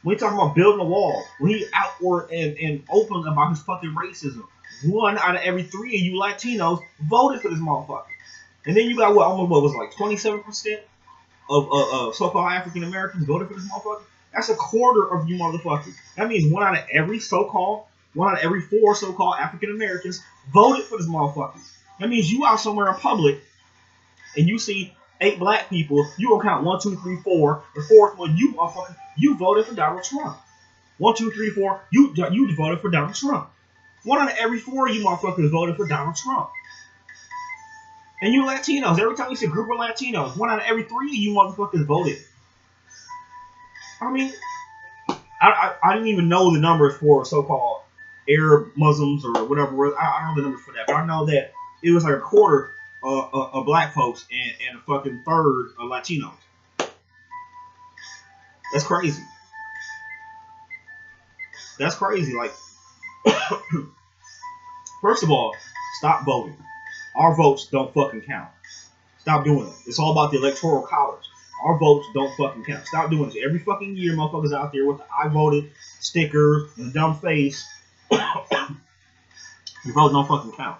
When he talking about building a wall, when he outward and open about his fucking racism, 1 out of every 3 of you Latinos voted for this motherfucker. And then you got almost what was like 27% of so-called African Americans voted for this motherfucker. That's a quarter of you motherfuckers. That means 1 out of every 4 so-called African Americans voted for this motherfucker. That means you out somewhere in public and you see 8 black people, you gonna count 1, 2, 3, 4. The fourth one, you motherfucker, you voted for Donald Trump. 1, 2, 3, 4, you voted for Donald Trump. 1 out of every 4 of you motherfuckers voted for Donald Trump. And you Latinos, every time you see a group of Latinos, 1 out of every 3 of you motherfuckers voted. I mean, I didn't even know the numbers for so-called Arab Muslims or whatever. I don't know the numbers for that, but I know that it was like a quarter of black folks and a fucking third of Latinos. That's crazy. That's crazy. Like, first of all, stop voting. Our votes don't fucking count. Stop doing it. It's all about the electoral college. Our votes don't fucking count. Stop doing it. Every fucking year, motherfuckers out there with the I voted stickers and the dumb face. Your votes don't fucking count.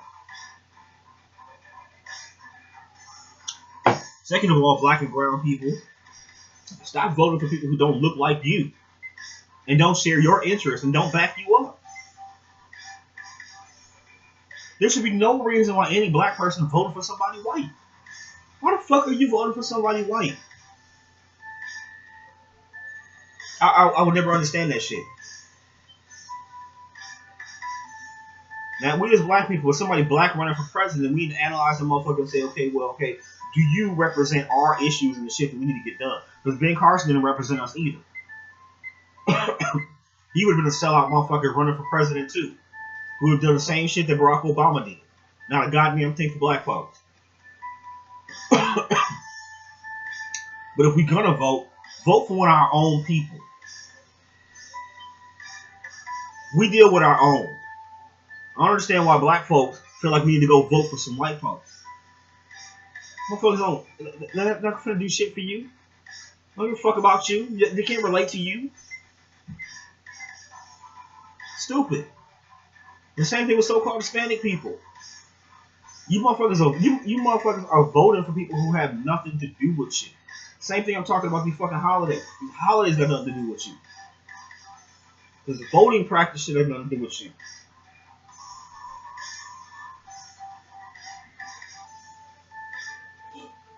Second of all, black and brown people, stop voting for people who don't look like you and don't share your interests and don't back you up. There should be no reason why any black person voted for somebody white. Why the fuck are you voting for somebody white? I would never understand that shit. Now, we as black people, if somebody black running for president, we need to analyze the motherfucker and say, okay, do you represent our issues and the shit that we need to get done? Because Ben Carson didn't represent us either. He would have been a sellout motherfucker running for president too. We would have done the same shit that Barack Obama did. Not a goddamn thing for black folks. But if we're gonna vote for one of our own people. We deal with our own. I don't understand why black folks feel like we need to go vote for some white folks. Motherfuckers they're not gonna do shit for you. Don't give a fuck about you. They can't relate to you. Stupid. The same thing with so-called Hispanic people. You motherfuckers are voting for people who have nothing to do with you. Same thing I'm talking about these fucking holidays. These holidays got nothing to do with you. Because the voting practice shit has nothing to do with you.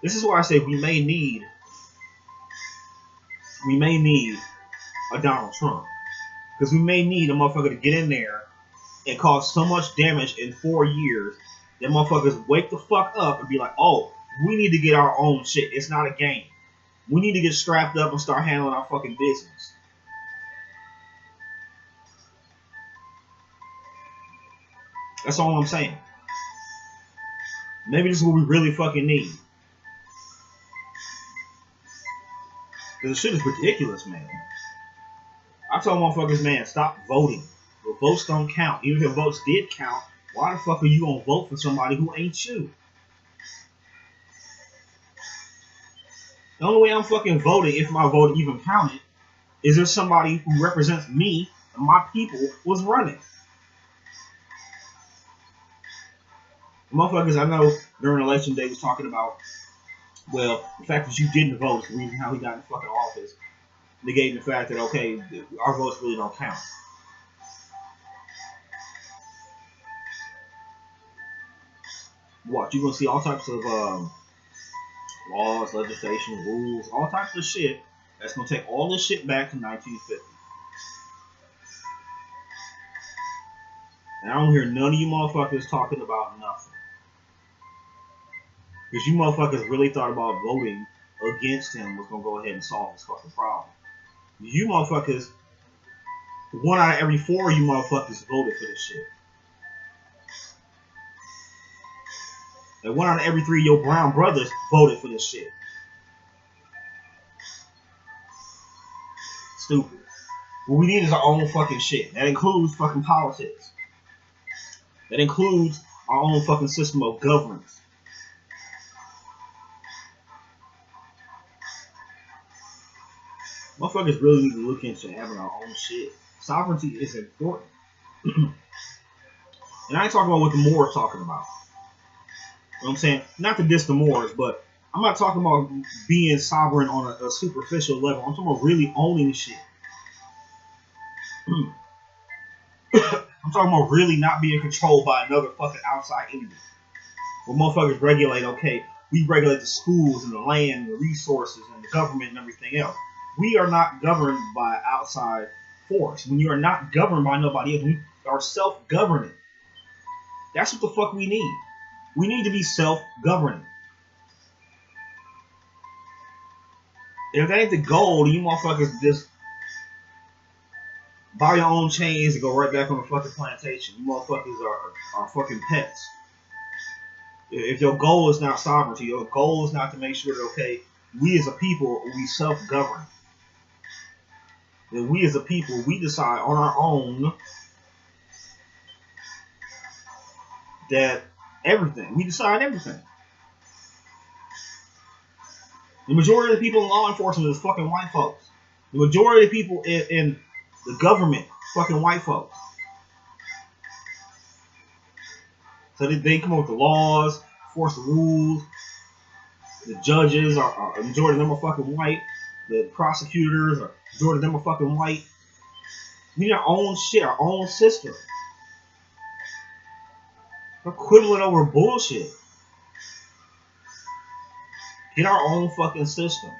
This is why I say we may need a Donald Trump. Because we may need a motherfucker to get in there and cause so much damage in 4 years that motherfuckers wake the fuck up and be like, oh, we need to get our own shit. It's not a game. We need to get strapped up and start handling our fucking business. That's all I'm saying. Maybe this is what we really fucking need. Because the shit is ridiculous, man. I tell motherfuckers, man, stop voting. The votes don't count. Even if the votes did count, why the fuck are you gonna vote for somebody who ain't you? The only way I'm fucking voting, if my vote even counted, is if somebody who represents me and my people was running. Motherfuckers I know during election day was talking about, well, the fact that you didn't vote is the reason how he got in fucking office. Negating the fact that, okay, our votes really don't count. What? You're going to see all types of laws, legislation, rules, all types of shit that's going to take all this shit back to 1950. And I don't hear none of you motherfuckers talking about nothing. Because you motherfuckers really thought about voting against him was going to go ahead and solve this fucking problem. You motherfuckers, 1 out of every 4 of you motherfuckers voted for this shit. And 1 out of every 3 of your brown brothers voted for this shit. Stupid. What we need is our own fucking shit. That includes fucking politics. That includes our own fucking system of governance. Motherfuckers really need to look into having our own shit. Sovereignty is important. And I ain't talking about what the Moors talking about. You know what I'm saying? Not to diss the Moors, but I'm not talking about being sovereign on a superficial level. I'm talking about really owning shit. I'm talking about really not being controlled by another fucking outside entity. Where motherfuckers regulate, okay, we regulate the schools and the land and the resources and the government and everything else. We are not governed by outside force. When you are not governed by nobody else, we are self-governing. That's what the fuck we need. We need to be self-governing. If that ain't the goal, you motherfuckers just buy your own chains and go right back on the fucking plantation. You motherfuckers are fucking pets. If your goal is not sovereignty, your goal is not to make sure that, okay, we as a people, we self-govern. That we as a people, we decide on our own that everything, we decide everything. The majority of the people in law enforcement is fucking white folks. The majority of the people in the government, fucking white folks. So they come up with the laws, force the rules. The judges the majority of them are fucking white. The prosecutors, the majority of them are fucking white. We need our own shit, our own system. We're quibbling over bullshit. Get our own fucking system.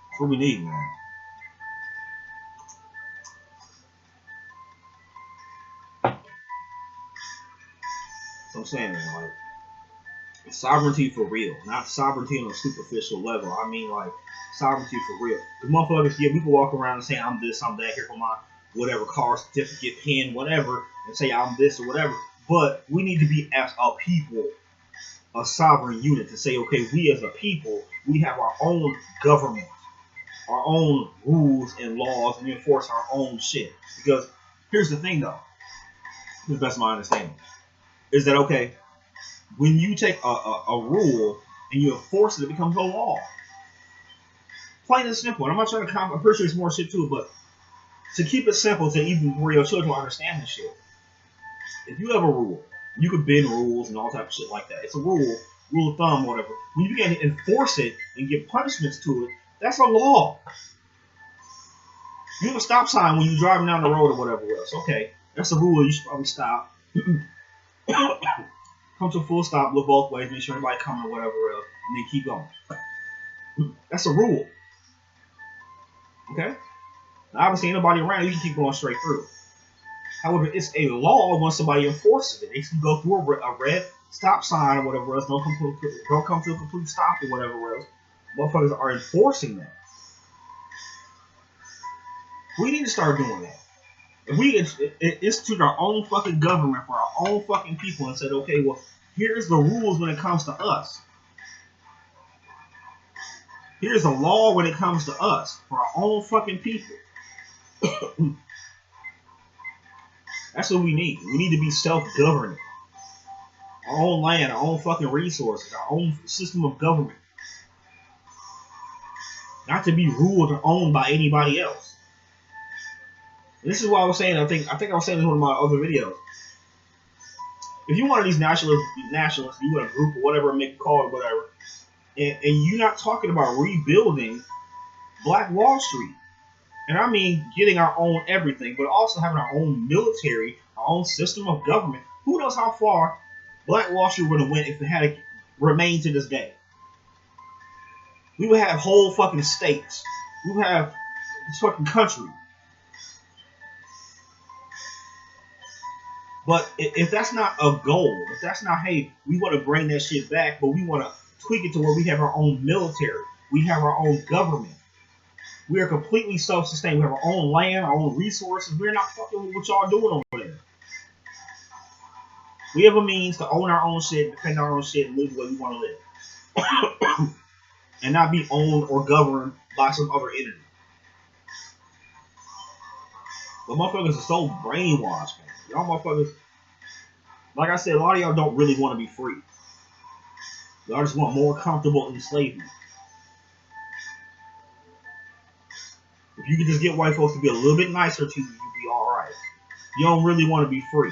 That's what we need, man. I'm saying, man, like, sovereignty for real, not sovereignty on a superficial level. I mean, like, sovereignty for real. The motherfuckers, yeah, we can walk around and say I'm this, I'm that, here for my whatever car, certificate, pen, whatever, and say I'm this or whatever. But we need to be as a people, a sovereign unit to say, okay, we as a people, we have our own government, our own rules and laws, and we enforce our own shit. Because here's the thing, though, to the best of my understanding, is that, okay, when you take a rule and you enforce it, it becomes a law. Plain and simple. And I'm not trying to I'm pretty sure there's more shit to it, but to keep it simple, to even where your children will understand this shit. If you have a rule, you can bend rules and all type of shit like that. It's a rule of thumb, whatever. When you begin to enforce it and give punishments to it, That's a law. You have a stop sign when you're driving down the road or whatever else. Okay, that's a rule. You should probably stop. Come to a full stop, look both ways, make sure everybody coming or whatever else, and then keep going. That's a rule. Okay? Now, obviously, ain't nobody around, you can keep going straight through. However, it's a law when somebody enforces it. They can go through a red stop sign or whatever else, don't come to a complete stop or whatever else. Motherfuckers are enforcing that. We need to start doing that. If we institute our own fucking government for our own fucking people and said, okay, well, here's the rules when it comes to us. Here's the law when it comes to us for our own fucking people. That's what we need. We need to be self-governing. Our own land, our own fucking resources, our own system of government. Not to be ruled or owned by anybody else. And this is what I was saying. I think I was saying in one of my other videos. If you're one of these nationalists, you want a group or whatever, make a call or whatever, and you're not talking about rebuilding Black Wall Street. And I mean getting our own everything, but also having our own military, our own system of government. Who knows how far Black Wall Street would have went if it had remained to this day. We would have whole fucking states. We would have this fucking country. But if that's not a goal, if that's not, hey, we want to bring that shit back, but we want to tweak it to where we have our own military, we have our own government. We are completely self-sustained. We have our own land, our own resources. We're not fucking with what y'all doing over there. We have a means to own our own shit, defend our own shit, and live the way we want to live. And not be owned or governed by some other entity. But motherfuckers are so brainwashed, man. Y'all motherfuckers, like I said, a lot of y'all don't really want to be free. Y'all just want more comfortable enslavement. If you could just get white folks to be a little bit nicer to you, you'd be alright. You don't really want to be free.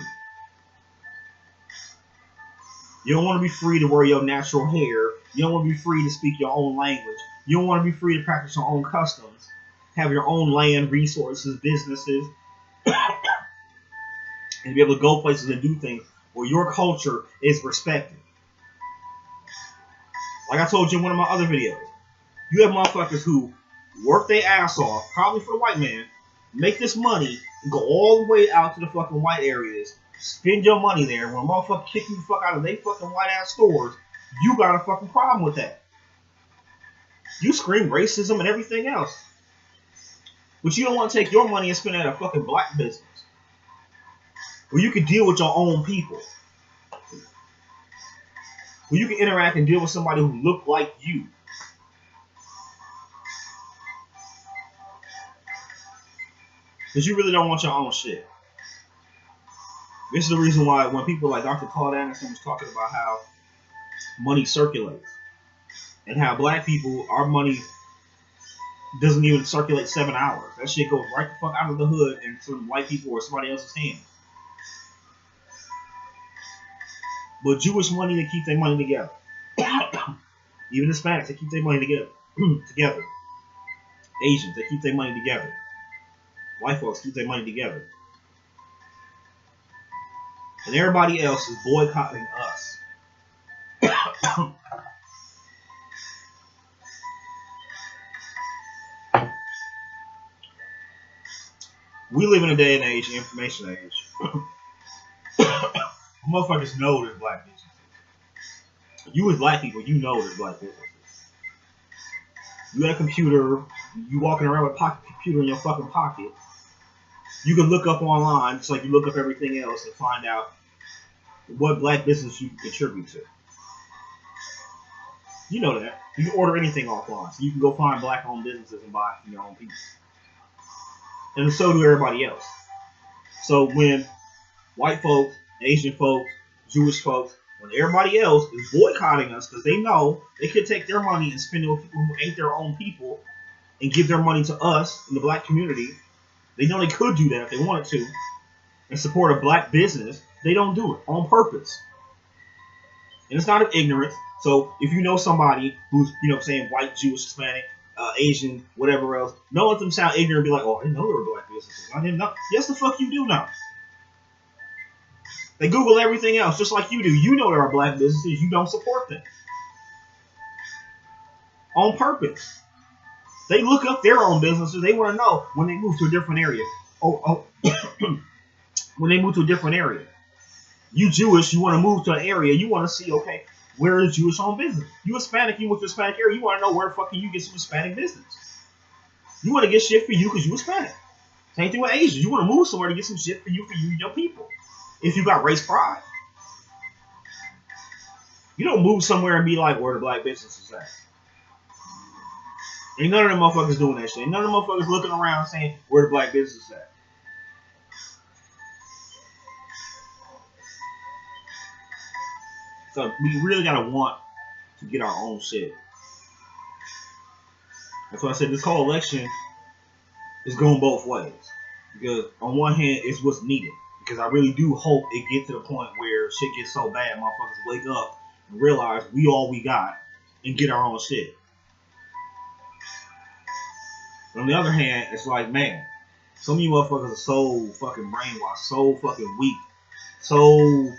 You don't want to be free to wear your natural hair. You don't want to be free to speak your own language. You don't want to be free to practice your own customs. Have your own land, resources, businesses. And be able to go places and do things where your culture is respected. Like I told you in one of my other videos. You have motherfuckers who work their ass off, probably for the white man, make this money, and go all the way out to the fucking white areas, spend your money there. When a motherfucker kick you the fuck out of their fucking white ass stores, you got a fucking problem with that. You scream racism and everything else. But you don't want to take your money and spend it at a fucking black business. Where you can deal with your own people. Where you can interact and deal with somebody who look like you. Because you really don't want your own shit. This is the reason why when people like Dr. Claude Anderson was talking about how money circulates. And how black people, our money doesn't even circulate 7 hours. That shit goes right the fuck out of the hood and some white people or somebody else's hands. But Jewish money, they keep their money together. Even Hispanics, they keep their money together. Asians, they keep their money together. White folks keep their money together. And everybody else is boycotting us. We live in a day and age, the information age. Motherfuckers know there's black businesses. You as black people, you know there's black businesses. You got a computer, you walking around with a pocket computer in your fucking pocket. You can look up online, just like you look up everything else, and find out what black business you can contribute to. You know that. You can order anything offline, so you can go find black-owned businesses and buy it from your own people. And so do everybody else. So when white folks, Asian folks, Jewish folks, when everybody else is boycotting us because they know they could take their money and spend it with people who ain't their own people and give their money to us in the black community, they know they could do that if they wanted to and support a black business. They don't do it on purpose. And it's not of ignorance. So if you know somebody who's, saying white, Jewish, Hispanic, Asian, whatever else. Don't let them sound ignorant and be like, oh, I didn't know there were black businesses. I didn't know. Yes, the fuck you do know. They Google everything else just like you do. You know there are black businesses. You don't support them. On purpose. They look up their own businesses. They want to know when they move to a different area. When they move to a different area. You Jewish, you want to move to an area. You want to see, okay, where is Jewish owned business? You Hispanic, you move to a Hispanic area. You want to know where fucking you get some Hispanic business. You want to get shit for you because you Hispanic. Same thing with Asians. You want to move somewhere to get some shit for you and your people. If you got race pride. You don't move somewhere and be like, where the black business is at. Ain't none of them motherfuckers doing that shit. Ain't none of them motherfuckers looking around saying, where the black business is at. So we really gotta want to get our own shit. That's why I said this whole election is going both ways. Because on one hand, it's what's needed. Because I really do hope it gets to the point where shit gets so bad, motherfuckers wake up and realize we all we got and get our own shit. But on the other hand, it's like, man, some of you motherfuckers are so fucking brainwashed, so fucking weak, so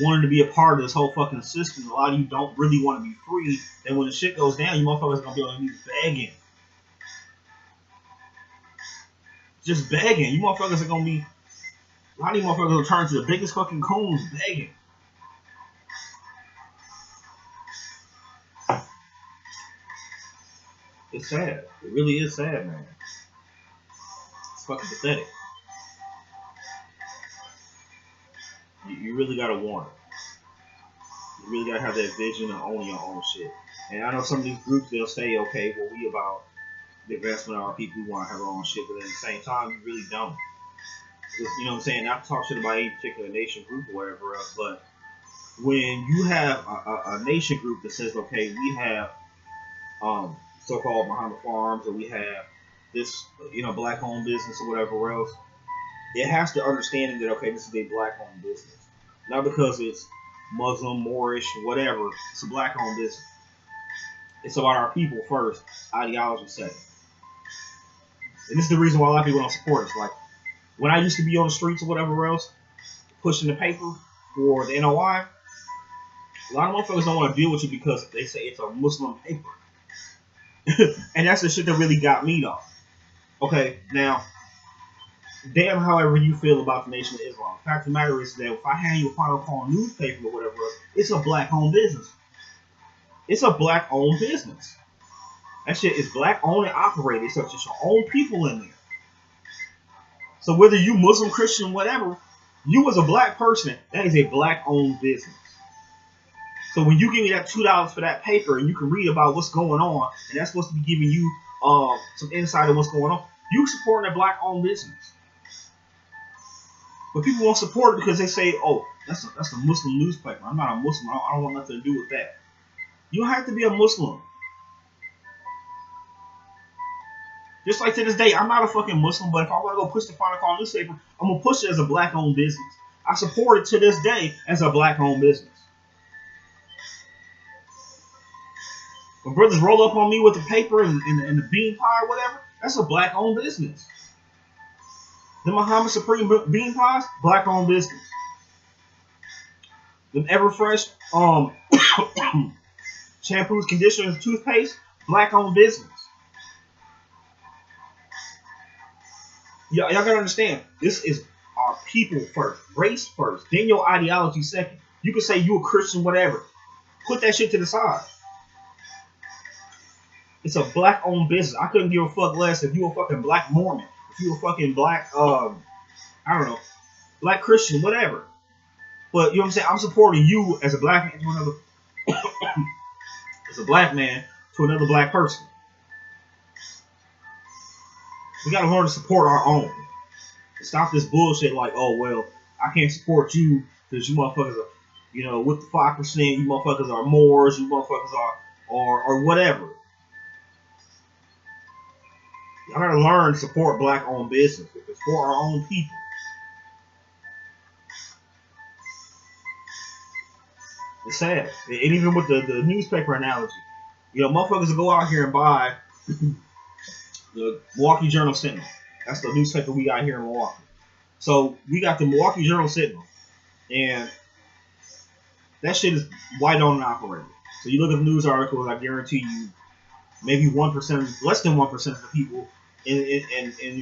wanting to be a part of this whole fucking system. A lot of you don't really want to be free. And when the shit goes down, you motherfuckers are gonna be on your knees begging. Just begging. You motherfuckers are gonna be, a lot of you motherfuckers will turn to the biggest fucking coons begging. It's sad. It really is sad, man. It's fucking pathetic. You really gotta want it. You really gotta have that vision of owning your own shit. And I know some of these groups, they'll say, okay, well, we about the investment of our people, we want to have our own shit, but at the same time, you really don't. Just, you know what I'm saying? Not to talk shit about any particular nation group or whatever else, but when you have a nation group that says, okay, we have so-called Muhammad Farms, or we have this, black-owned business or whatever else, it has to understanding that, okay, this is a black-owned business. Not because it's Muslim, Moorish, whatever. It's a black-owned business. It's about our people first, ideology second. And this is the reason why a lot of people don't support us. Like, when I used to be on the streets or whatever else, pushing the paper for the NOI, a lot of motherfuckers don't want to deal with you because they say it's a Muslim paper. And that's the shit that really got me, though. Okay, now, damn however you feel about the Nation of Islam. The fact of the matter is that if I hand you a Final Call newspaper or whatever else, it's a black-owned business. It's a black-owned business. That shit is black-owned and operated, so it's just your own people in there. So whether you Muslim, Christian, whatever, you as a black person, that is a black-owned business. So when you give me that $2 for that paper and you can read about what's going on, and that's supposed to be giving you some insight of what's going on, you supporting a black-owned business. But people won't support it because they say, oh, that's a Muslim newspaper. I'm not a Muslim. I don't want nothing to do with that. You don't have to be a Muslim. Just like to this day, I'm not a fucking Muslim, but if I want to go push the Final Call newspaper, I'm going to push it as a black-owned business. I support it to this day as a black-owned business. When brothers roll up on me with the paper and the bean pie or whatever, that's a black-owned business. The Muhammad Supreme bean pies, black-owned business. The Everfresh shampoos, conditioners, toothpaste, black-owned business. Y'all gotta understand, this is our people first, race first, then your ideology second. You can say you a Christian, whatever. Put that shit to the side. It's a black-owned business. I couldn't give a fuck less if you a fucking black Mormon, if you a fucking black, I don't know, black Christian, whatever. But you know what I'm saying? I'm supporting you as a black man to another, as a black man to another black person. We gotta learn to support our own. Stop this bullshit like, oh, well, I can't support you because you motherfuckers are, with the 5%, you motherfuckers are Moors, you motherfuckers are, or whatever. Y'all gotta learn to support black-owned business. It's for our own people. It's sad. And even with the newspaper analogy, motherfuckers will go out here and buy The Milwaukee Journal Sentinel. That's the newspaper we got here in Milwaukee. So we got the Milwaukee Journal Sentinel, and that shit is white owned and operated. So you look at the news articles, I guarantee you, maybe 1%, less than 1% of the people in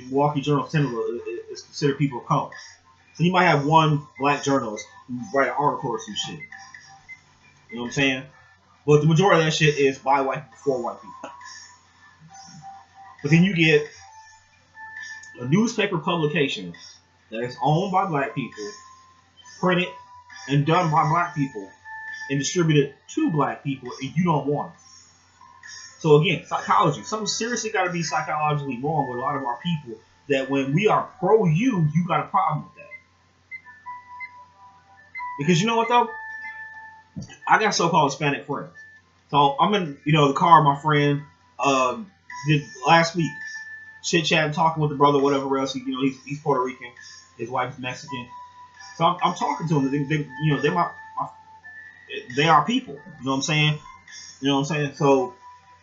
Milwaukee Journal Sentinel is considered people of color. So you might have one black journalist who write an article or some shit. You know what I'm saying? But the majority of that shit is by white people for white people. But then you get a newspaper publication that is owned by black people, printed and done by black people, and distributed to black people, and you don't want it. So again, psychology. Something seriously got to be psychologically wrong with a lot of our people, that when we are pro you got a problem with that. Because you know what though? I got so-called Hispanic friends. So I'm in, the car with my friend did last week, chit chatting, talking with the brother, whatever else. He's Puerto Rican, his wife's Mexican. So I'm talking to them. They are people. You know what I'm saying? So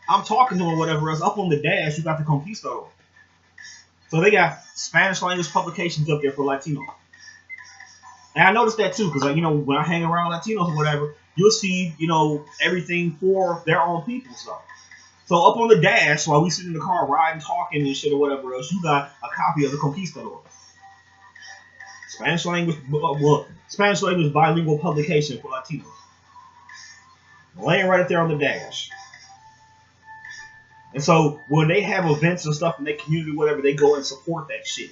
I'm talking to them, whatever else. Up on the dash, you got the Conquistador. So they got Spanish language publications up there for Latino. And I noticed that too, because when I hang around Latinos or whatever, you'll see everything for their own people stuff. So up on the dash, while we sit in the car riding, talking and shit or whatever else, you got a copy of the Conquistador, Spanish language bilingual publication for Latinos, laying right up there on the dash. And so when they have events and stuff in their community, whatever, they go and support that shit.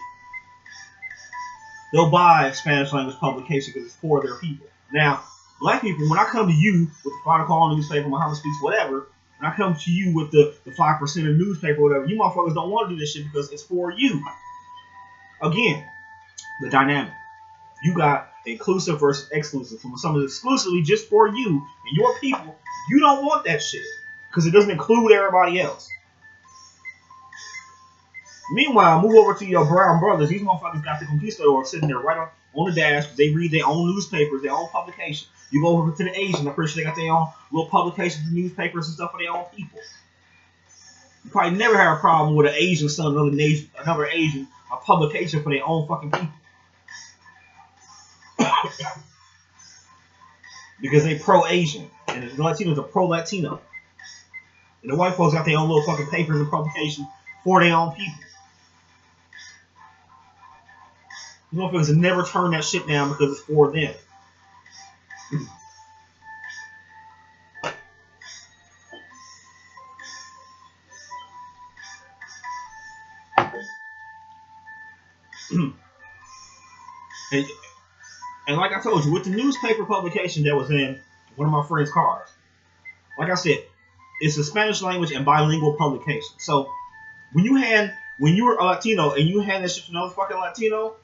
They'll buy Spanish language publication because it's for their people. Now, black people, when I come to you with the Final Call newspaper, Muhammad Speaks, whatever, when I come to you with the 5% of newspaper, whatever, you motherfuckers don't want to do this shit because it's for you. Again, the dynamic. You got inclusive versus exclusive. From some of it exclusively just for you and your people, you don't want that shit because it doesn't include everybody else. Meanwhile, move over to your brown brothers. These motherfuckers got the Conquistador sitting there right on the dash. They read their own newspapers, their own publications. You go over to the Asians, I'm pretty sure they got their own little publications, newspapers and stuff for their own people. You probably never had a problem with an Asian son, another Asian, a publication for their own fucking people. Because they pro-Asian, and the Latinos are pro-Latino. And the white folks got their own little fucking papers and publications for their own people. These motherfuckers never turn that shit down because it's for them. and like I told you, with the newspaper publication that was in one of my friend's cars, like I said, it's a Spanish language and bilingual publication. So when you're a Latino and you hand that shit to another fucking Latino,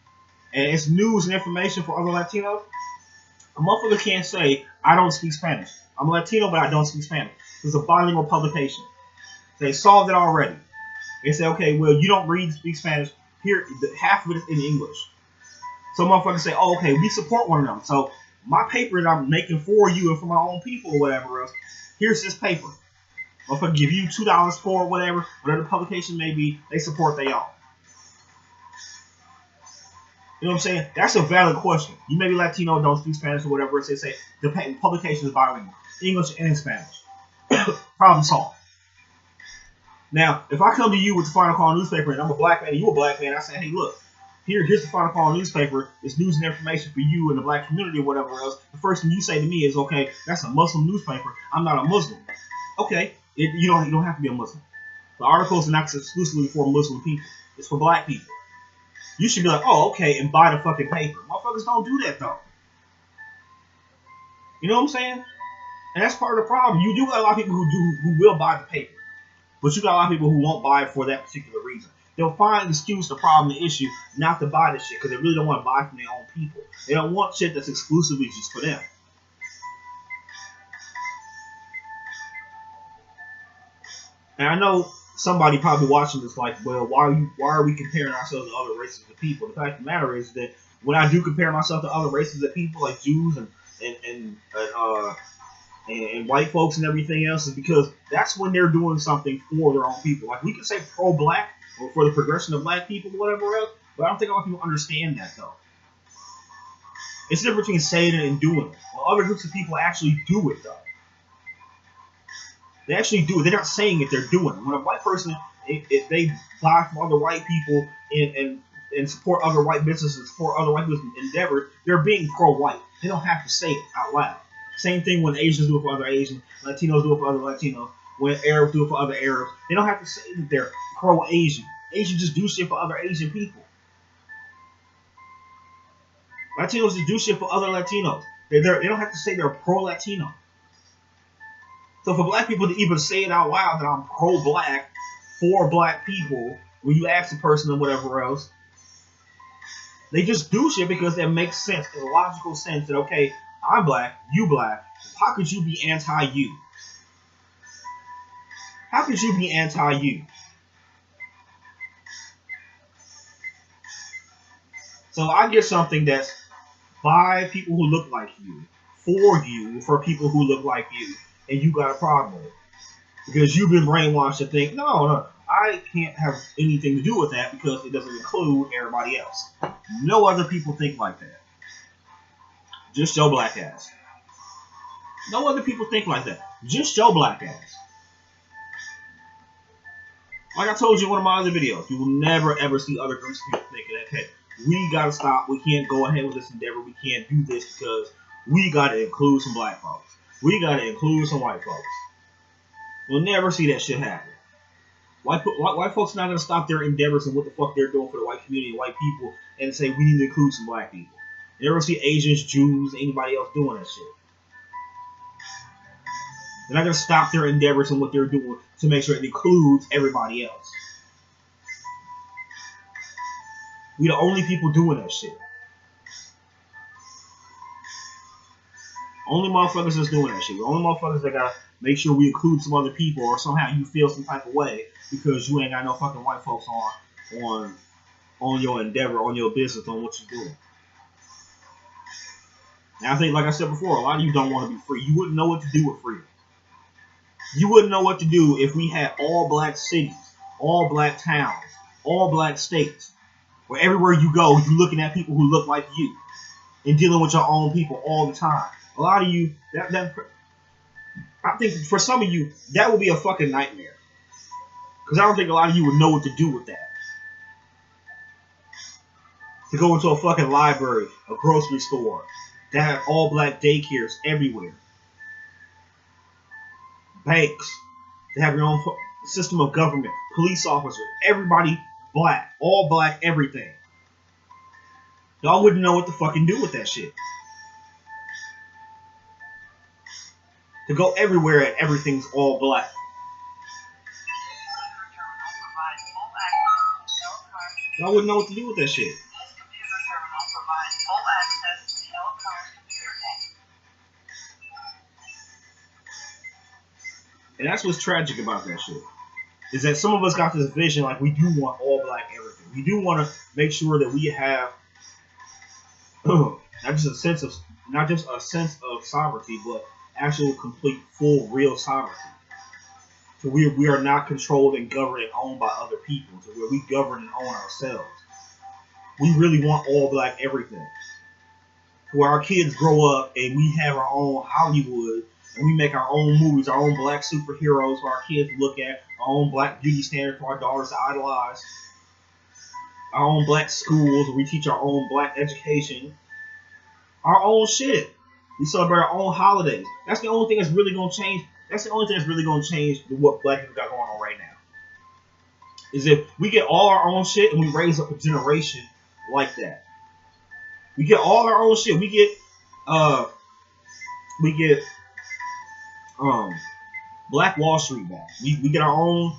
and it's news and information for other Latinos, a motherfucker can't say, I don't speak Spanish. I'm a Latino, but I don't speak Spanish. It's a bilingual publication. They solved it already. They say, okay, well, you don't read and speak Spanish. Here, half of it is in English. So motherfuckers say, oh, okay, we support one of them. So my paper that I'm making for you and for my own people or whatever else, here's this paper. Motherfucker give you $2 for whatever the publication may be, they support their own. You know what I'm saying? That's a valid question. You may be Latino, don't speak Spanish or whatever else. They say the publication is bilingual, English and Spanish. Problem solved. Now, if I come to you with the Final Call newspaper and I'm a black man and you a black man, I say, hey, look, here's the Final Call newspaper. It's news and information for you and the black community or whatever else. The first thing you say to me is, okay, that's a Muslim newspaper. I'm not a Muslim. Okay, you don't have to be a Muslim. The articles are not exclusively for Muslim people. It's for black people. You should be like, oh, okay, and buy the fucking paper. Motherfuckers don't do that, though. You know what I'm saying? And that's part of the problem. You do got a lot of people who will buy the paper. But you got a lot of people who won't buy it for that particular reason. They'll find an excuse, the problem, the issue, not to buy this shit because they really don't want to buy from their own people. They don't want shit that's exclusively just for them. And I know somebody probably watching this like, well, why are we comparing ourselves to other races of people? The fact of the matter is that when I do compare myself to other races of people like Jews and and white folks and everything else is because that's when they're doing something for their own people. Like we can say pro-black or for the progression of black people, whatever else, but I don't think a lot of people understand that though. It's the difference between saying it and doing it. Well, other groups of people actually do it though. They actually do it. They're not saying it; they're doing it. When a white person, if they buy from other white people and support other white businesses, support other white business endeavors, they're being pro-white. They don't have to say it out loud. Same thing when Asians do it for other Asians, Latinos do it for other Latinos, when Arabs do it for other Arabs. They don't have to say that they're pro-Asian. Asians just do shit for other Asian people. Latinos just do shit for other Latinos. They don't have to say they're pro-Latino. So for black people to even say it out loud that I'm pro-black, for black people, when you ask a person or whatever else, they just do shit because that makes sense. It's a logical sense that, okay, I'm black, you black, how could you be anti-you? How could you be anti-you? So I get something that's by people who look like you, for people who look like you, and you got a problem with it. Because you've been brainwashed to think, no, I can't have anything to do with that because it doesn't include everybody else. No other people think like that. Just your black ass. No other people think like that. Just your black ass. Like I told you in one of my other videos, you will never ever see other groups of people thinking, okay, we gotta stop, we can't go ahead with this endeavor, we can't do this because we gotta include some black folks. We gotta include some white folks. You'll never see that shit happen. White folks are not gonna stop their endeavors and what the fuck they're doing for the white community and white people and say we need to include some black people. You never see Asians, Jews, anybody else doing that shit. They're not gonna stop their endeavors and what they're doing to make sure it includes everybody else. We the only people doing that shit. Only motherfuckers that's doing that shit. The only motherfuckers that gotta make sure we include some other people or somehow you feel some type of way because you ain't got no fucking white folks on your endeavor, on your business, on what you're doing. And I think, like I said before, a lot of you don't want to be free. You wouldn't know what to do with freedom. You wouldn't know what to do if we had all black cities, all black towns, all black states, where everywhere you go, you're looking at people who look like you and dealing with your own people all the time. A lot of you, I think for some of you, that would be a fucking nightmare. Because I don't think a lot of you would know what to do with that. To go into a fucking library, a grocery store, to have all black daycares everywhere. Banks, to have your own system of government, police officers, everybody black, all black, everything. Y'all wouldn't know what to fucking do with that shit. To go everywhere and everything's all black. Y'all wouldn't know what to do with that shit. And that's what's tragic about that shit. Is that some of us got this vision like we do want all black everything. We do want to make sure that we have not just a sense of sovereignty, but actual complete, full, real sovereignty. So we are not controlled and governed and owned by other people. To where we govern and own ourselves. We really want all black everything. Where our kids grow up and we have our own Hollywood and we make our own movies, our own black superheroes for our kids to look at, our own black beauty standards for our daughters to idolize, our own black schools where we teach our own black education, our own shit. We celebrate our own holidays. That's the only thing that's really gonna change. That's the only thing that's really gonna change what black people got going on right now. Is if we get all our own shit and we raise up a generation like that. We get all our own shit. We get Black Wall Street back. We get our own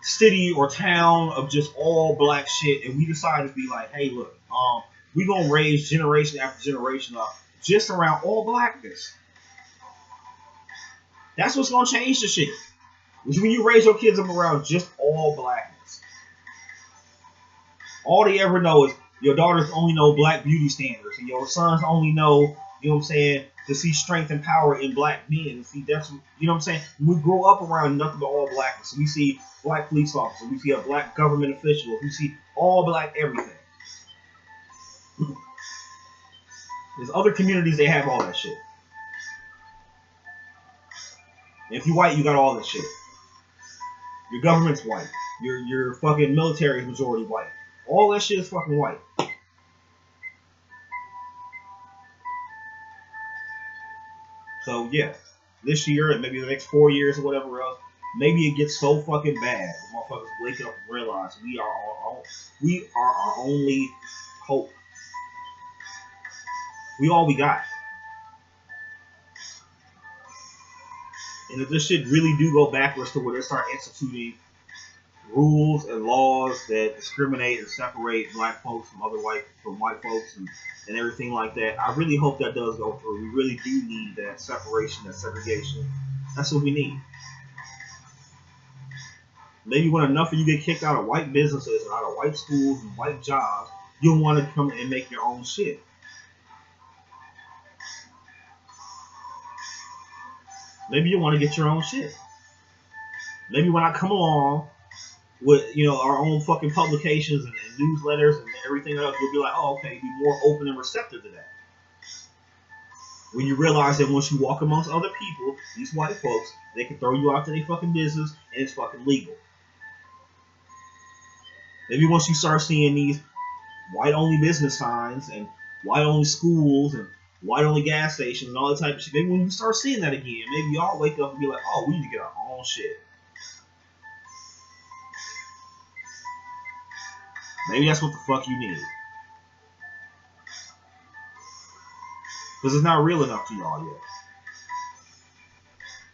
city or town of just all black shit, and we decide to be like, hey, look, we gonna raise generation after generation up just around all blackness. That's what's gonna change the shit. Is when you raise your kids up around just all blackness. All they ever know is your daughters only know black beauty standards, and your sons only know, you know what I'm saying, to see strength and power in black men. See, that's, you know what I'm saying? We grow up around nothing but all blackness. We see black police officers. We see a black government official. We see all black everything. There's other communities, they have all that shit. And if you're white, you got all that shit. Your government's white. Your fucking military is majority white. All that shit is fucking white. So yeah, this year and maybe the next 4 years or whatever else, maybe it gets so fucking bad, the motherfuckers wake up and realize we are our only hope. We all we got. And if this shit really do go backwards to where they start instituting rules and laws that discriminate and separate black folks from white folks and everything like that, I really hope that does go through. We really do need that separation, that segregation. That's what we need. Maybe when enough of you get kicked out of white businesses, out of white schools and white jobs, you'll want to come and make your own shit. Maybe you want to get your own shit. Maybe when I come along with, you know, our own fucking publications and newsletters and everything else, you'll be like, oh, okay, be more open and receptive to that. When you realize that once you walk amongst other people, these white folks, they can throw you out to their fucking business and it's fucking legal. Maybe once you start seeing these white-only business signs and white-only schools and white-only gas stations and all that type of shit, maybe when you start seeing that again, maybe y'all wake up and be like, oh, we need to get our own shit. Maybe that's what the fuck you need. Because it's not real enough to y'all yet.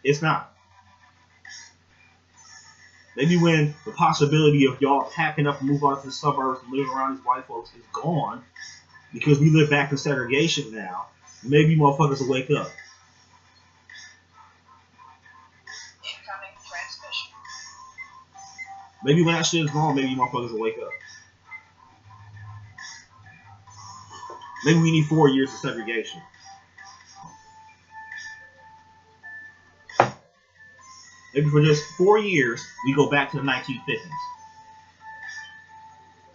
It's not. Maybe when the possibility of y'all packing up and move on to the suburbs and living around these white folks is gone, because we live back in segregation now, maybe motherfuckers will wake up. Incoming transmission. Maybe when that shit is gone, maybe motherfuckers will wake up. Maybe we need 4 years of segregation. Maybe for just 4 years, we go back to the 1950s.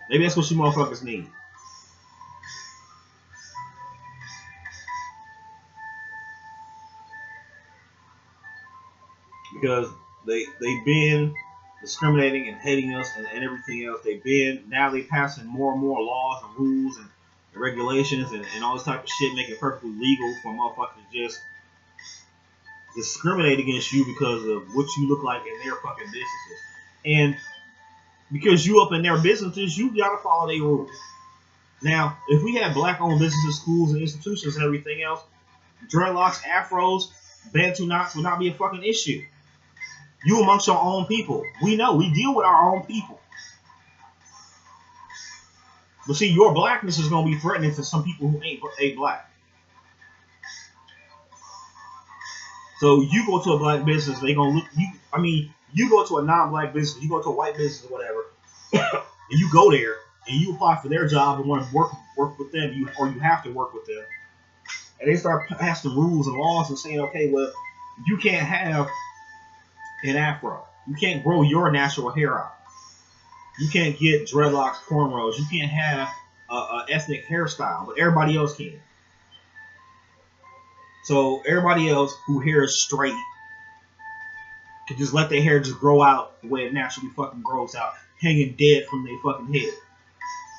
Maybe that's what you motherfuckers need. Because they've been discriminating and hating us and everything else. Now they passing more and more laws and rules and regulations and all this type of shit, making it perfectly legal for motherfuckers to just discriminate against you because of what you look like in their fucking businesses. And because you up in their businesses, you gotta follow their rules. Now, if we had black-owned businesses, schools, and institutions and everything else, dreadlocks, afros, bantu knots would not be a fucking issue. You amongst your own people. We know. We deal with our own people. But see, your blackness is going to be threatening to some people who ain't black. So you go to a black business, they going to look, you go to a non-black business, you go to a white business or whatever, and you go there, and you apply for their job and want to work with them, or you have to work with them. And they start passing rules and laws and saying, okay, well, you can't have an afro. You can't grow your natural hair out. You can't get dreadlocks, cornrows. You can't have an ethnic hairstyle, but everybody else can. So everybody else who hair is straight can just let their hair just grow out the way it naturally fucking grows out, hanging dead from their fucking head.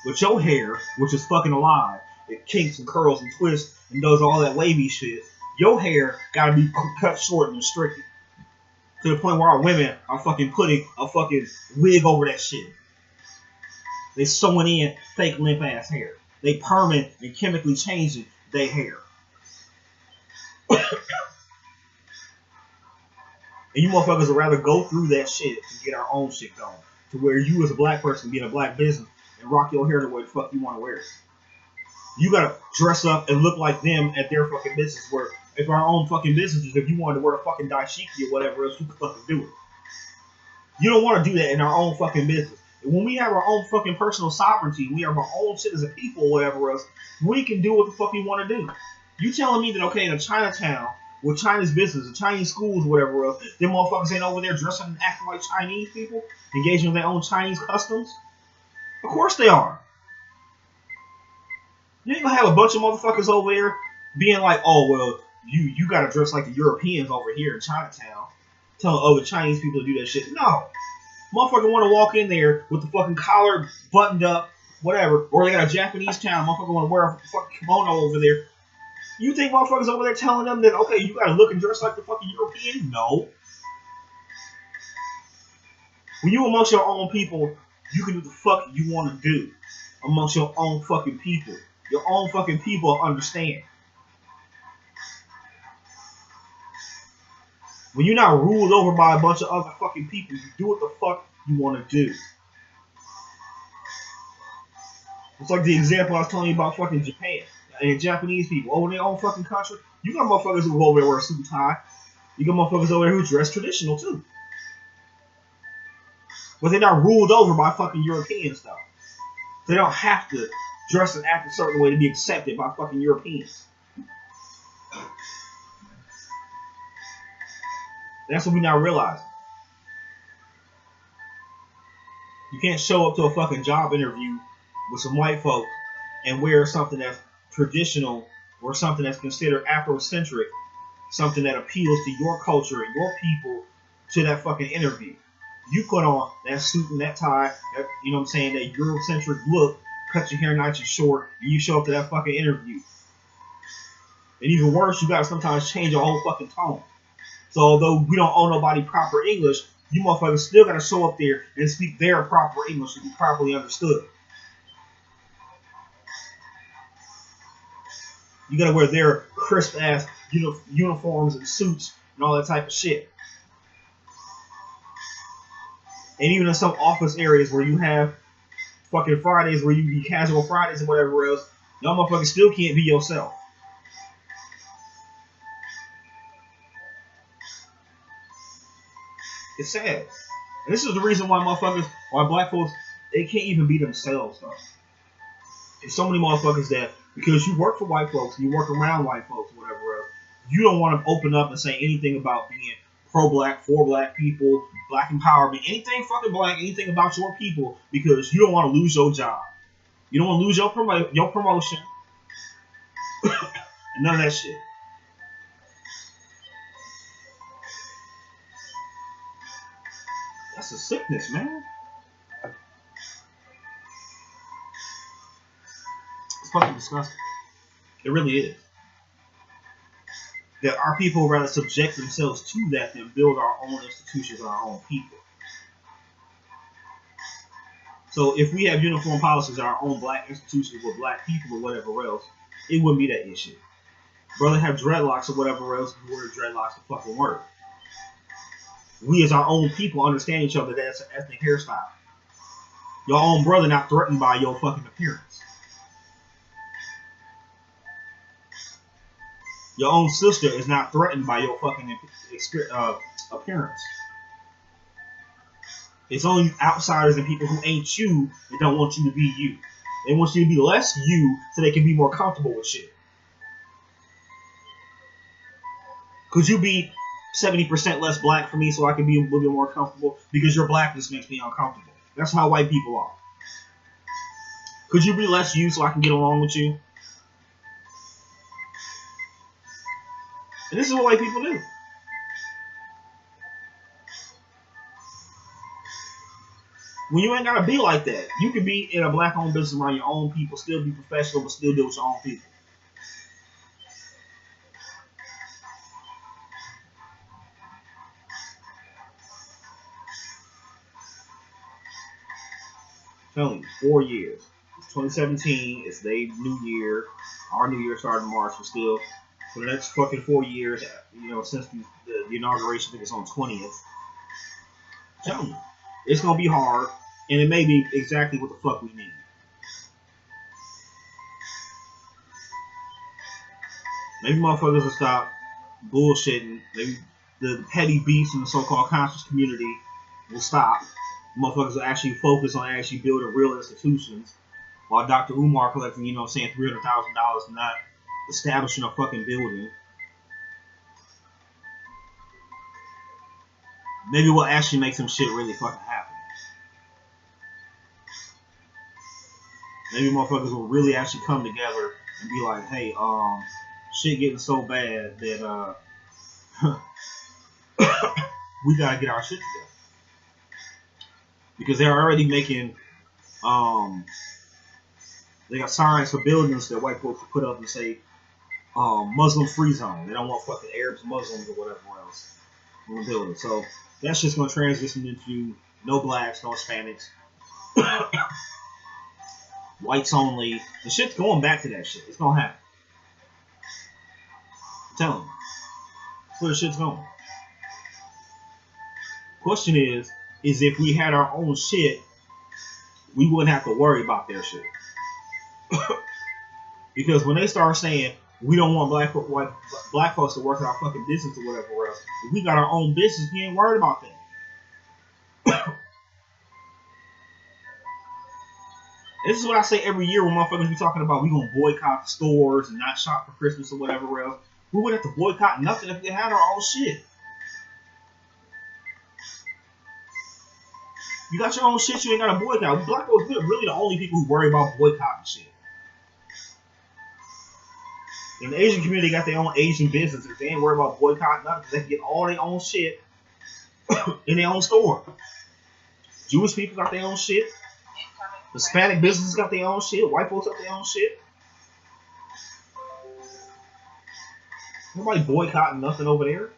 But your hair, which is fucking alive, it kinks and curls and twists and does all that wavy shit, your hair gotta be cut short and restricted. To the point where our women are fucking putting a fucking wig over that shit. They sewing in fake limp ass hair. They perming and chemically changing their hair. And you motherfuckers would rather go through that shit to get our own shit going. To where you as a black person be in a black business and rock your hair the way the fuck you want to wear it. You gotta dress up and look like them at their fucking business. Where if our own fucking businesses, if you wanted to wear a fucking dashiki or whatever else, you could fucking do it. You don't want to do that in our own fucking business. And when we have our own fucking personal sovereignty, we have our own shit as a people or whatever else, we can do what the fuck we want to do. You telling me that, okay, in a Chinatown, with Chinese business, the Chinese schools, whatever else, them motherfuckers ain't over there dressing and acting like Chinese people, engaging in their own Chinese customs? Of course they are. You ain't gonna have a bunch of motherfuckers over there being like, oh, well, you gotta dress like the Europeans over here in Chinatown, telling other Chinese people to do that shit. No. Motherfucker wanna walk in there with the fucking collar buttoned up, whatever, or they got a Japanese town, motherfucker wanna wear a fucking kimono over there. You think motherfuckers over there telling them that, okay, you gotta look and dress like the fucking European? No. When you amongst your own people, you can do the fuck you want to do amongst your own fucking people. Your own fucking people understand. When you're not ruled over by a bunch of other fucking people, you do what the fuck you want to do. It's like the example I was telling you about fucking Japan and Japanese people over their own fucking country. You got motherfuckers who go over there wear a suit and tie. You got motherfuckers over there who dress traditional too. But they're not ruled over by fucking Europeans though. They don't have to dress and act a certain way to be accepted by fucking Europeans. That's what we not realizing. You can't show up to a fucking job interview with some white folks and wear something that's traditional or something that's considered Afrocentric, something that appeals to your culture and your people to that fucking interview. You put on that suit and that tie, that, you know what I'm saying, that Eurocentric look, cut your hair nice and short, and you show up to that fucking interview. And even worse, you gotta sometimes change your whole fucking tone. So although we don't owe nobody proper English, you motherfuckers still gotta show up there and speak their proper English to be properly understood. You gotta wear their crisp ass uniforms and suits and all that type of shit. And even in some office areas where you have fucking Fridays where you be casual Fridays and whatever else, y'all motherfuckers still can't be yourself. It's sad. And this is the reason why why black folks, they can't even be themselves though. There's so many motherfuckers that, because you work for white folks, you work around white folks, whatever else, you don't want to open up and say anything about being pro-black, for black people, black empowerment, anything fucking black, anything about your people, because you don't want to lose your job. You don't want to lose your promotion. None of that shit. That's a sickness, man. It's fucking disgusting. It really is. That our people rather subject themselves to that than build our own institutions and our own people. So if we have uniform policies in our own black institutions with black people or whatever else, it wouldn't be that issue. Brother have dreadlocks or whatever else, you wear dreadlocks to fucking work. We as our own people understand each other, that's an ethnic hairstyle. Your own brother not threatened by your fucking appearance. Your own sister is not threatened by your fucking appearance. It's only outsiders and people who ain't you that don't want you to be you. They want you to be less you so they can be more comfortable with shit. Could you be 70% less black for me so I can be a little bit more comfortable? Because your blackness makes me uncomfortable. That's how white people are. Could you be less you so I can get along with you? And this is what white people do. When you ain't gotta be like that, you can be in a black-owned business around your own people, still be professional, but still deal with your own people. I'm telling you, 4 years. It's 2017. It's the new year. Our new year started in March, but still, for the next fucking 4 years, you know, since the inauguration, I think it's on 20th. I'm telling you, it's gonna be hard, and it may be exactly what the fuck we need. Maybe motherfuckers will stop bullshitting. Maybe the petty beefs in the so-called conscious community will stop. Motherfuckers will actually focus on actually building real institutions, while Dr. Umar collecting, you know what I'm saying, $300,000 a night establishing a fucking building. Maybe we'll actually make some shit really fucking happen. Maybe motherfuckers will really actually come together and be like, hey, shit getting so bad that we gotta get our shit together. Because they're already making they got signs for buildings that white folks put up and say Muslim free zone. They don't want fucking Arabs, Muslims, or whatever else in the building. So that's just gonna transition into no blacks, no Hispanics, whites only. The shit's going back to that shit. It's gonna happen. I'm telling you. That's where the shit's going. Question is if we had our own shit, we wouldn't have to worry about their shit. Because when they start saying we don't want black folks to work in our fucking business or whatever else, if we got our own business, we ain't worried about that. This is what I say every year when motherfuckers be talking about we gonna boycott the stores and not shop for Christmas or whatever else. We wouldn't have to boycott nothing if we had our own shit. You got your own shit, you ain't got to boycott. Black folks, we're really the only people who worry about boycotting shit. In the Asian community, got their own Asian businesses. They ain't worried about boycotting nothing because they can get all their own shit in their own store. Jewish people got their own shit. Hispanic businesses got their own shit. White folks got their own shit. Nobody boycotting nothing over there.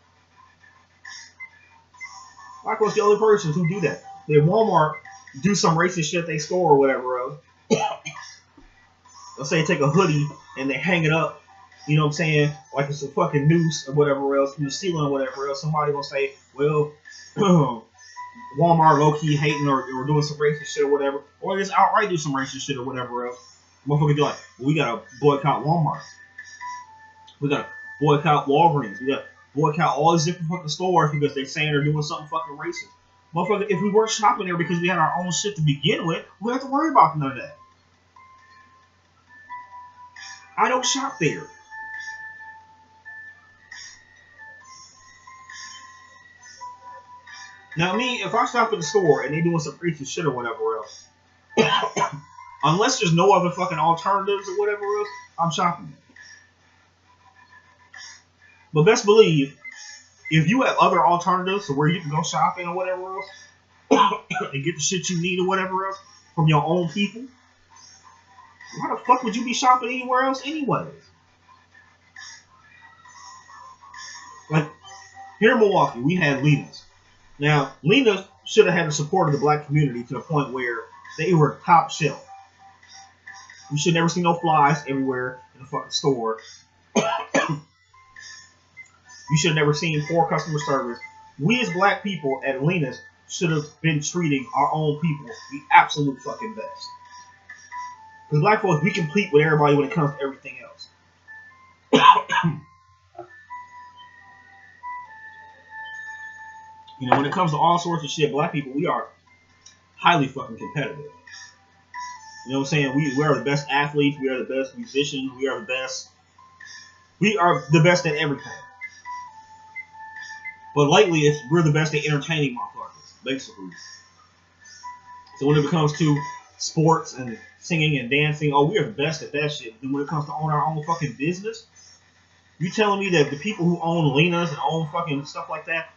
Black folks the only persons who do that. If Walmart do some racist shit at their store or whatever else, let's say take a hoodie and they hang it up, you know what I'm saying, like it's a fucking noose or whatever else, from the ceiling or whatever else, somebody gonna say, well, Walmart low-key hating or doing some racist shit or whatever, or just outright do some racist shit or whatever else. Motherfuckers be like, well, we gotta boycott Walmart. We gotta boycott Walgreens. We gotta boycott all these different fucking stores because they're saying they're doing something fucking racist. Motherfucker, if we weren't shopping there because we had our own shit to begin with, we don't have to worry about none of that. I don't shop there. Now, me, if I shop at the store and they doing some racist shit or whatever else, unless there's no other fucking alternatives or whatever else, I'm shopping there. But best believe, if you have other alternatives to where you can go shopping or whatever else, and get the shit you need or whatever else from your own people, why the fuck would you be shopping anywhere else anyways? Like, here in Milwaukee, we had Lena's. Now, Lena's should have had the support of the black community to the point where they were top shelf. You should never see no flies everywhere in the fucking store. You should have never seen poor customer service. We as black people at Lena's should have been treating our own people the absolute fucking best. Because black folks, we compete with everybody when it comes to everything else. You know, when it comes to all sorts of shit, black people, we are highly fucking competitive. You know what I'm saying? We are the best athletes. We are the best musicians. We are the best. We are the best at everything. But lately, we're the best at entertaining motherfuckers, basically. So when it comes to sports and singing and dancing, oh, we are the best at that shit. Then when it comes to owning our own fucking business, you telling me that the people who own Lena's and own fucking stuff like that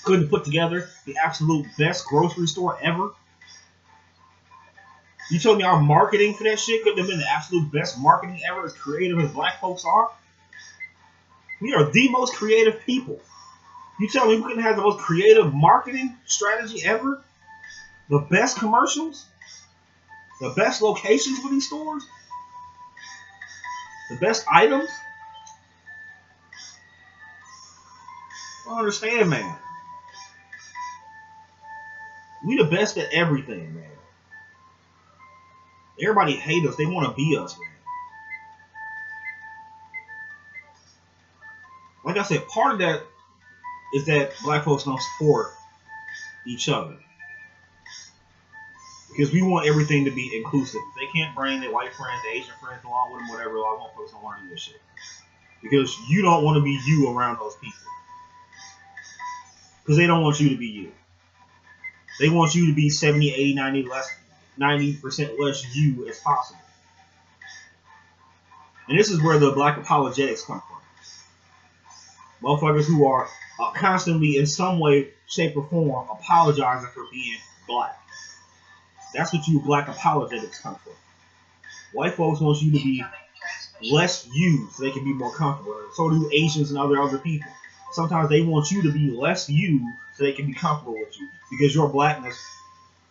couldn't put together the absolute best grocery store ever? You told me our marketing for that shit couldn't have been the absolute best marketing ever, as creative as black folks are? We are the most creative people. You tell me we couldn't have the most creative marketing strategy ever? The best commercials? The best locations for these stores? The best items? I don't understand, man. We the best at everything, man. Everybody hate us. They want to be us, man. Like I said, part of that is that black folks don't support each other. Because we want everything to be inclusive. If they can't bring their white friends, their Asian friends along with them, whatever, I want folks to learn this shit. Because you don't want to be you around those people. Because they don't want you to be you. They want you to be 70, 80, 90% less you as possible. And this is where the black apologetics come from. Motherfuckers who are constantly, in some way, shape, or form, apologizing for being black. That's what you black apologetics come from. White folks want you to be less you so they can be more comfortable. So do Asians and other people. Sometimes they want you to be less you so they can be comfortable with you. Because your blackness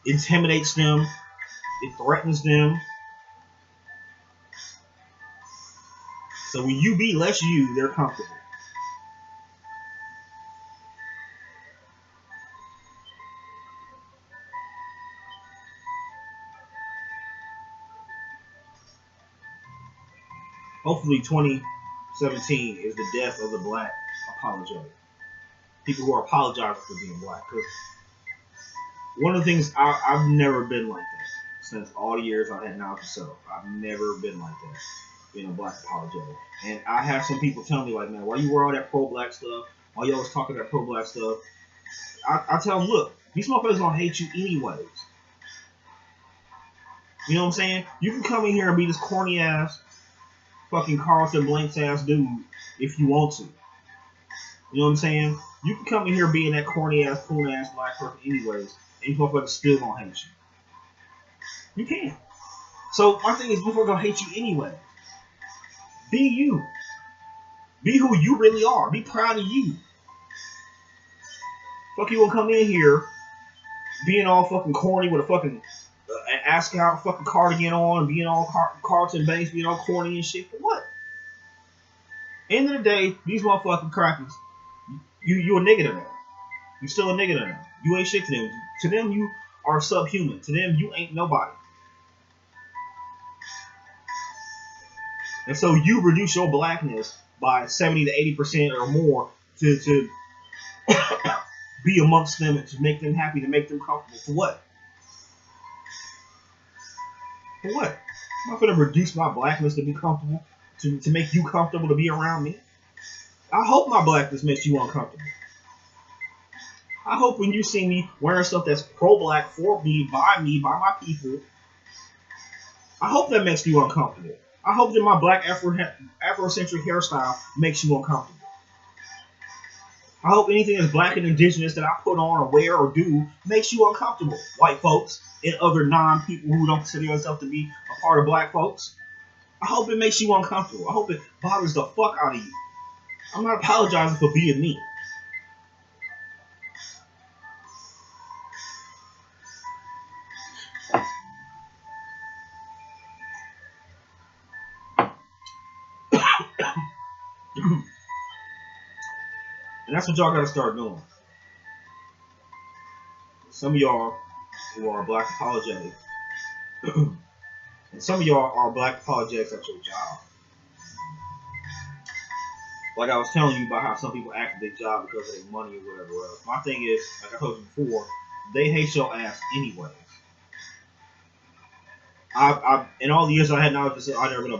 intimidates them, it threatens them. So when you be less you, they're comfortable. Hopefully 2017 is the death of the black apologetic. People who are apologizing for being black. Because one of the things, I've never been like that. Since all the years I had knowledge of self. I've never been like that. Being a black apologetic. And I have some people tell me, like, man, why you wear all that pro-black stuff? Why you always talking that pro-black stuff? I tell them, look, these motherfuckers gonna hate you anyways. You know what I'm saying? You can come in here and be this corny ass, fucking Carlton Blanks ass dude if you want to. You know what I'm saying? You can come in here being that corny ass, cool ass black person anyways, and these motherfuckers still gonna hate you. You can. So my thing is, motherfuckers gonna hate you anyway. Be you. Be who you really are. Be proud of you. Fuck, you gonna come in here being all fucking corny with a fucking Ascot fucking cardigan on, being all Carlton Banks, being all corny and shit. For what? End of the day, these motherfucking crackers, you a nigga to them. You still a nigga to them. You ain't shit to them. To them, you are subhuman. To them, you ain't nobody. And so you reduce your blackness by 70 to 80% or more to be amongst them and to make them happy, to make them comfortable. For what? For what? I'm not going to reduce my blackness to be comfortable, to make you comfortable to be around me. I hope my blackness makes you uncomfortable. I hope when you see me wearing stuff that's pro-black, for me, by my people, I hope that makes you uncomfortable. I hope that my black Afrocentric hairstyle makes you uncomfortable. I hope anything that's black and indigenous that I put on or wear or do makes you uncomfortable, white folks and other non-people who don't consider themselves to be a part of black folks. I hope it makes you uncomfortable. I hope it bothers the fuck out of you. I'm not apologizing for being me. And that's what y'all gotta start doing. Some of y'all who are black apologetic, and some of y'all are black apologetics at your job. Like I was telling you about how some people act at their job because of their money or whatever else. My thing is, like I told you before, they hate your ass anyways. I in all the years I had knowledge, I've never been a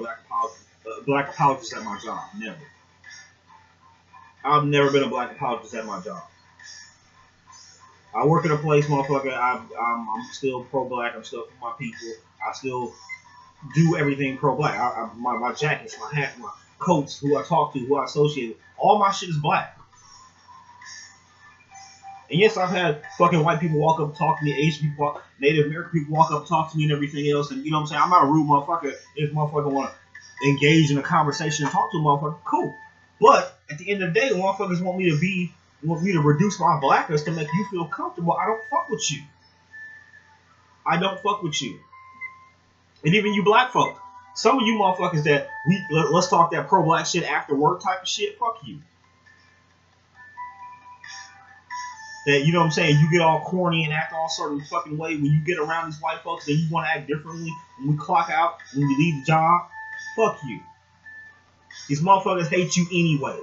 black apologist at my job. Never. I've never been a black apologist at my job. I work at a place, motherfucker. I'm still pro-black. I'm still for my people. I still do everything pro-black. My jackets, my hats, my coats, who I talk to, who I associate with, all my shit is black. And yes, I've had fucking white people walk up and talk to me, Asian people, Native American people walk up and talk to me and everything else. And you know what I'm saying? I'm not a rude motherfucker. If motherfucker want to engage in a conversation and talk to a motherfucker, cool. But at the end of the day, motherfuckers want me to reduce my blackness to make you feel comfortable. I don't fuck with you. I don't fuck with you. And even you black folk. Some of you motherfuckers that let's talk that pro-black shit after work type of shit, fuck you. That, you know what I'm saying, you get all corny and act all certain fucking way when you get around these white folks, that you want to act differently when we clock out, when we leave the job. Fuck you. These motherfuckers hate you anyways.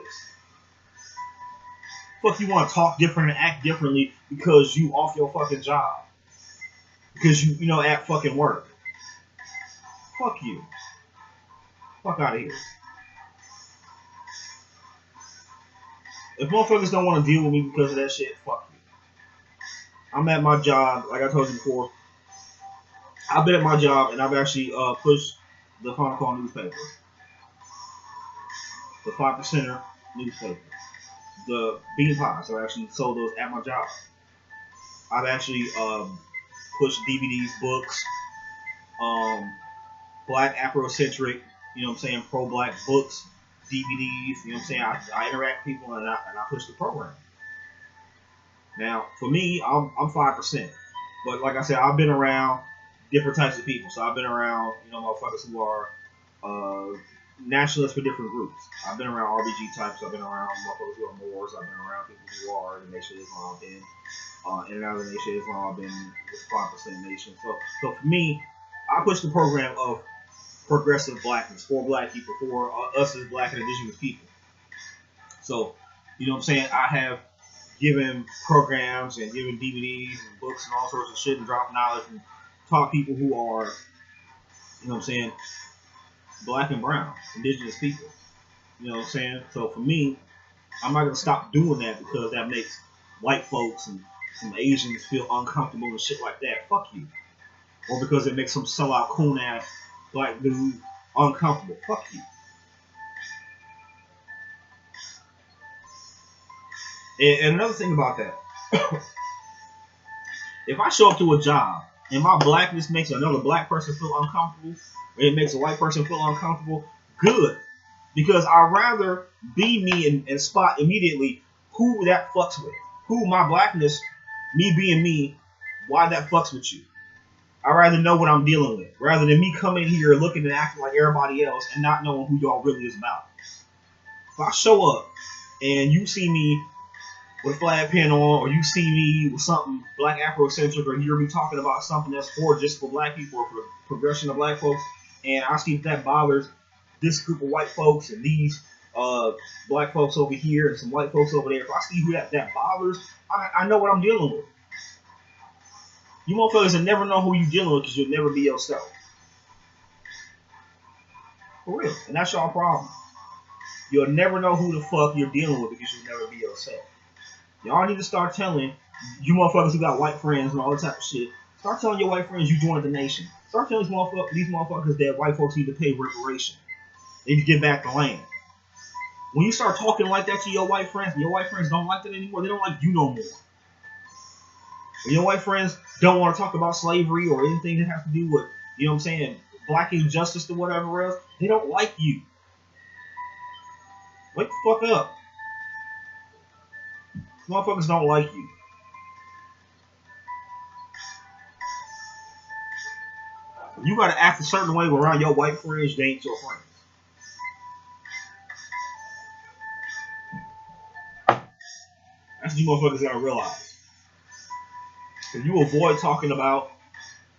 Fuck, you want to talk different and act differently because you off your fucking job. because you know at fucking work. Fuck you. Fuck out of here. If motherfuckers don't want to deal with me because of that shit, fuck you. I'm at my job, like I told you before. I've been at my job and I've actually pushed the Final Call newspaper, the 5%er newspaper, the bean pies. I actually sold those at my job. I've actually pushed DVDs, books, black Afrocentric, you know what I'm saying, pro-black books, DVDs, you know what I'm saying. I interact with people and I push the program. Now, for me, I'm 5%. But like I said, I've been around different types of people. So I've been around, you know, motherfuckers who are nationalists for different groups. I've been around RBG types. I've been around motherfuckers who are Moors. I've been around people who are the Nation of Islam. I've been in and out of the Nation of Islam. I've been with 5% Nation. So for me, I push the program of progressive blackness for black people, for us as black and indigenous people. So, you know what I'm saying? I have given programs and given DVDs and books and all sorts of shit and drop knowledge and taught people who are, you know what I'm saying, black and brown, indigenous people. You know what I'm saying? So for me, I'm not gonna stop doing that because that makes white folks and some Asians feel uncomfortable and shit like that. Fuck you. Or because it makes some sellout coon ass black dude uncomfortable. Fuck you. And another thing about that, if I show up to a job and my blackness makes another black person feel uncomfortable, or it makes a white person feel uncomfortable, good. Because I'd rather be me and spot immediately who that fucks with. Who my blackness, me being me, why that fucks with you. I'd rather know what I'm dealing with. Rather than me coming here looking and acting like everybody else and not knowing who y'all really is about. If I show up and you see me with a flag pin on, or you see me with something black Afrocentric, or you hear me talking about something that's for just for black people or for progression of black folks, and I see that bothers this group of white folks and these black folks over here and some white folks over there. If I see who that bothers, I know what I'm dealing with. You motherfuckers will never know who you dealing with because you'll never be yourself. For real. And that's y'all problem. You'll never know who the fuck you're dealing with because you'll never be yourself. Y'all need to start telling you motherfuckers who got white friends and all that type of shit. Start telling your white friends you joined the nation. Start telling these motherfuckers that white folks need to pay reparation. They need to get back the land. When you start talking like that to your white friends, and your white friends don't like that anymore, they don't like you no more. When your white friends don't want to talk about slavery or anything that has to do with, you know what I'm saying, black injustice or whatever else, they don't like you. Wake the fuck up. Motherfuckers don't like you. You gotta act a certain way around your white friends, they ain't your friends. That's what you motherfuckers gotta realize. If you avoid talking about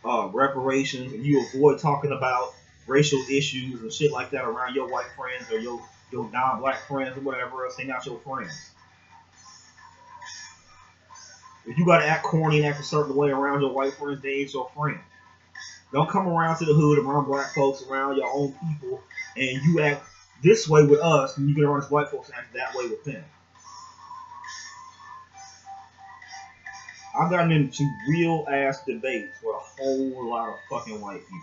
reparations and you avoid talking about racial issues and shit like that around your white friends or your non-black friends or whatever else, they not your friends. If you gotta act corny and act a certain way around your white friends, they ain't your friend. Don't come around to the hood around black folks, around your own people, and you act this way with us, and you get around as white folks and act that way with them. I've gotten into real ass debates with a whole lot of fucking white people.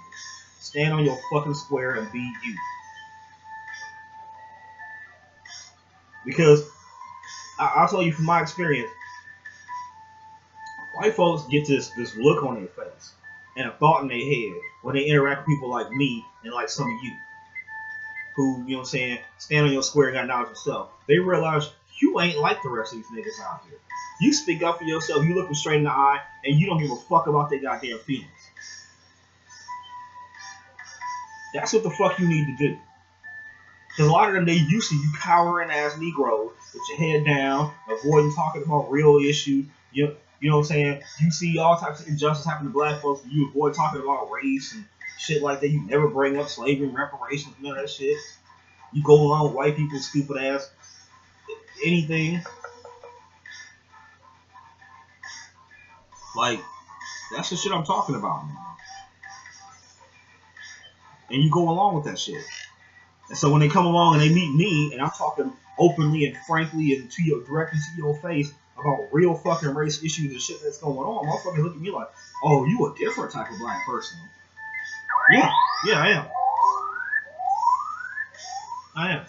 Stand on your fucking square and be you. Because I'll tell you from my experience, white folks get this look on their face and a thought in their head when they interact with people like me and like some of you who, you know what I'm saying, stand on your square and got knowledge of yourself. They realize you ain't like the rest of these niggas out here. You speak up for yourself, you look them straight in the eye, and you don't give a fuck about their goddamn feelings. That's what the fuck you need to do. Because a lot of them, they used to you cowering ass Negroes with your head down, avoiding talking about real issues. You know what I'm saying? You see all types of injustice happen to black folks, and you avoid talking about race and shit like that. You never bring up slavery and reparations, none of that shit. You go along with white people's stupid ass anything. Like, That's the shit I'm talking about, man. And you go along with that shit. And so when they come along and they meet me, and I'm talking openly and frankly and to your directly to your face about real fucking race issues and shit that's going on, motherfuckers look at me like, oh, you a different type of black person. Yeah, I am.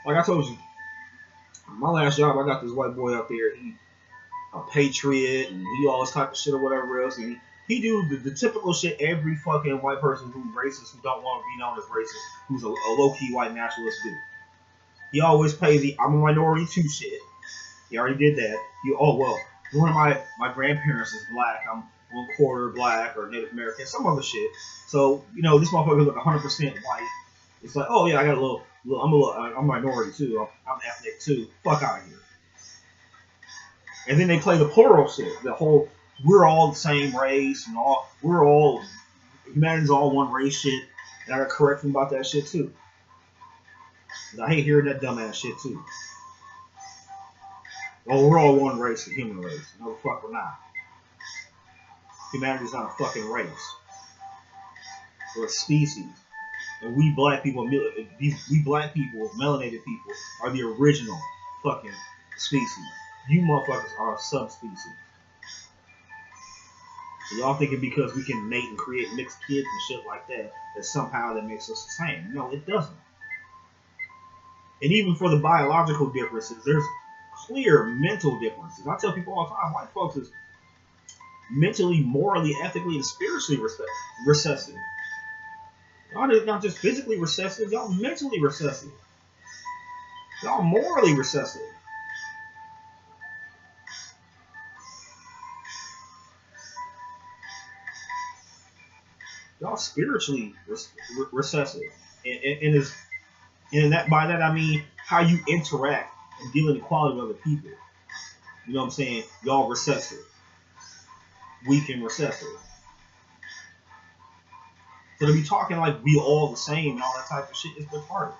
Like I told you, my last job, I got this white boy up there. He a patriot and he all this type of shit or whatever else. And he do the typical shit every fucking white person who's racist, who don't want to be known as racist, who's a low-key white nationalist do. He always plays the I'm a minority too shit. He already did that. One of my grandparents is black. I'm 1/4 black or Native American, some other shit. So, this motherfucker look 100% white. It's like, oh yeah, I got I'm a minority too. I'm ethnic too. Fuck out of here. And then they play the plural shit. The whole, we're all the same race and humanity's all one race shit. And I got to correct them about that shit too. I hate hearing that dumbass shit too. Oh, we're all one race, the human race. No, the fuck we're not. Humanity's not a fucking race. We're a species. And we black people, melanated people, are the original fucking species. You motherfuckers are a subspecies. So y'all thinking because we can mate and create mixed kids and shit like that somehow that makes us the same. No, it doesn't. And even for the biological differences, there's clear mental differences. I tell people all the time, white folks is mentally, morally, ethically, and spiritually recessive. Y'all not just physically recessive, y'all mentally recessive. Y'all morally recessive. Y'all spiritually recessive. And by that I mean how you interact and deal in equality with other people. You know what I'm saying? Y'all recessive. Weak and recessive. So to be talking like we all the same and all that type of shit is retarded.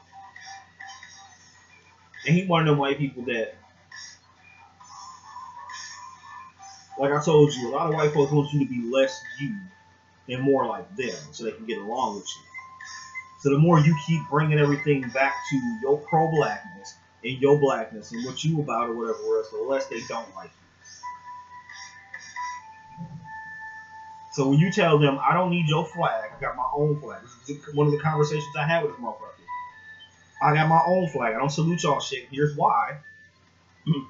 And he one of them white people that, like I told you, a lot of white folks want you to be less you and more like them so they can get along with you. So the more you keep bringing everything back to your pro-blackness and your blackness and what you about or whatever else, the less they don't like you. So when you tell them, I don't need your flag, I got my own flag. This is one of the conversations I had with this motherfucker. I got my own flag. I don't salute y'all shit. Here's why. And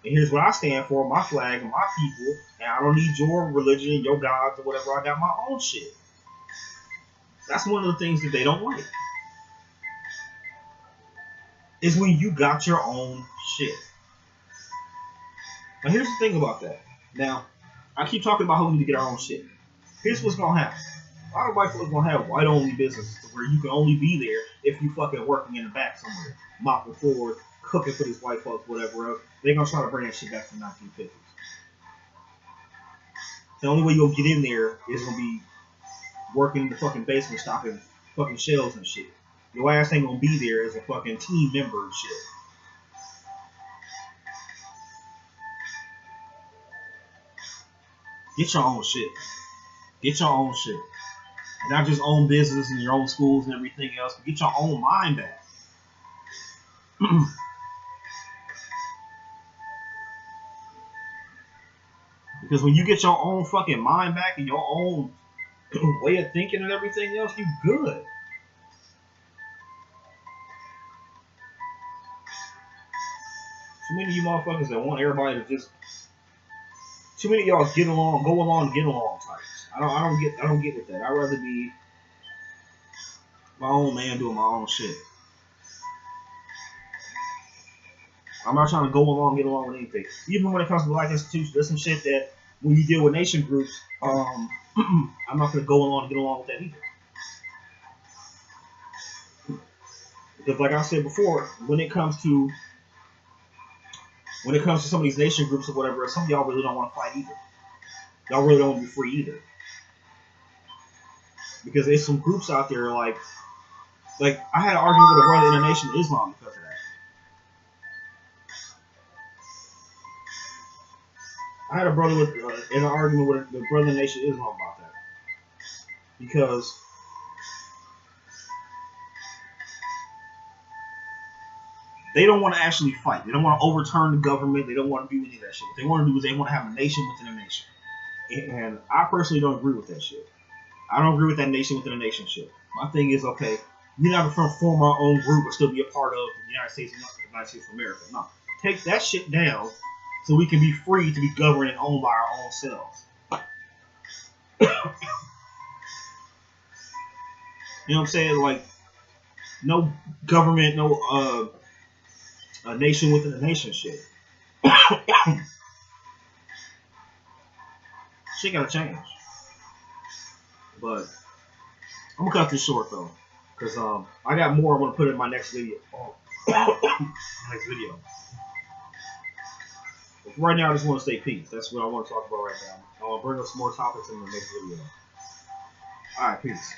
here's what I stand for, my flag and my people. And I don't need your religion, your gods, or whatever. I got my own shit. That's one of the things that they don't like. Is when you got your own shit. Now here's the thing about that. Now, I keep talking about how we need to get our own shit. Here's what's gonna happen. A lot of white folks gonna have white only businesses where you can only be there if you fucking working in the back somewhere, mopping forward, cooking for these white folks, whatever else. They're gonna try to bring that shit back to the 1950s. The only way you'll get in there is gonna be working in the fucking basement, stocking fucking shelves and shit. Your ass ain't gonna be there as a fucking team member and shit. Get your own shit. Get your own shit. And not just own business and your own schools and everything else, but get your own mind back. Because when you get your own fucking mind back and your own way of thinking and everything else, you good. Too many of you motherfuckers that want everybody to just, too many of y'all get along, go along, get along types. I don't get with that. I'd rather be my own man doing my own shit. I'm not trying to go along, get along with anything. Even when it comes to black institutions, there's some shit that when you deal with nation groups, I'm not gonna go along and get along with that either. Because like I said before, when it comes to some of these nation groups or whatever, some of y'all really don't want to fight either. Y'all really don't want to be free either. Because there's some groups out there like I had an argument with a brother in the Nation of Islam because of that. I had a brother with in an argument with the brother Nation Islam about that because they don't want to actually fight. They don't want to overturn the government. They don't want to do any of that shit. What they want to do is they want to have a nation within a nation. And I personally don't agree with that shit. I don't agree with that nation within a nation shit. My thing is, okay, we're not going to form our own group or still be a part of the United States of America. No. Take that shit down so we can be free to be governed and owned by our own selves. You know what I'm saying? Like, no government, no a nation within a nation shit. Shit gotta change. But I'm gonna cut this short though, cause I got more I'm gonna put in my next video. Next video. But right now, I just want to say peace. That's what I want to talk about right now. I'll bring up some more topics in the next video. All right, peace.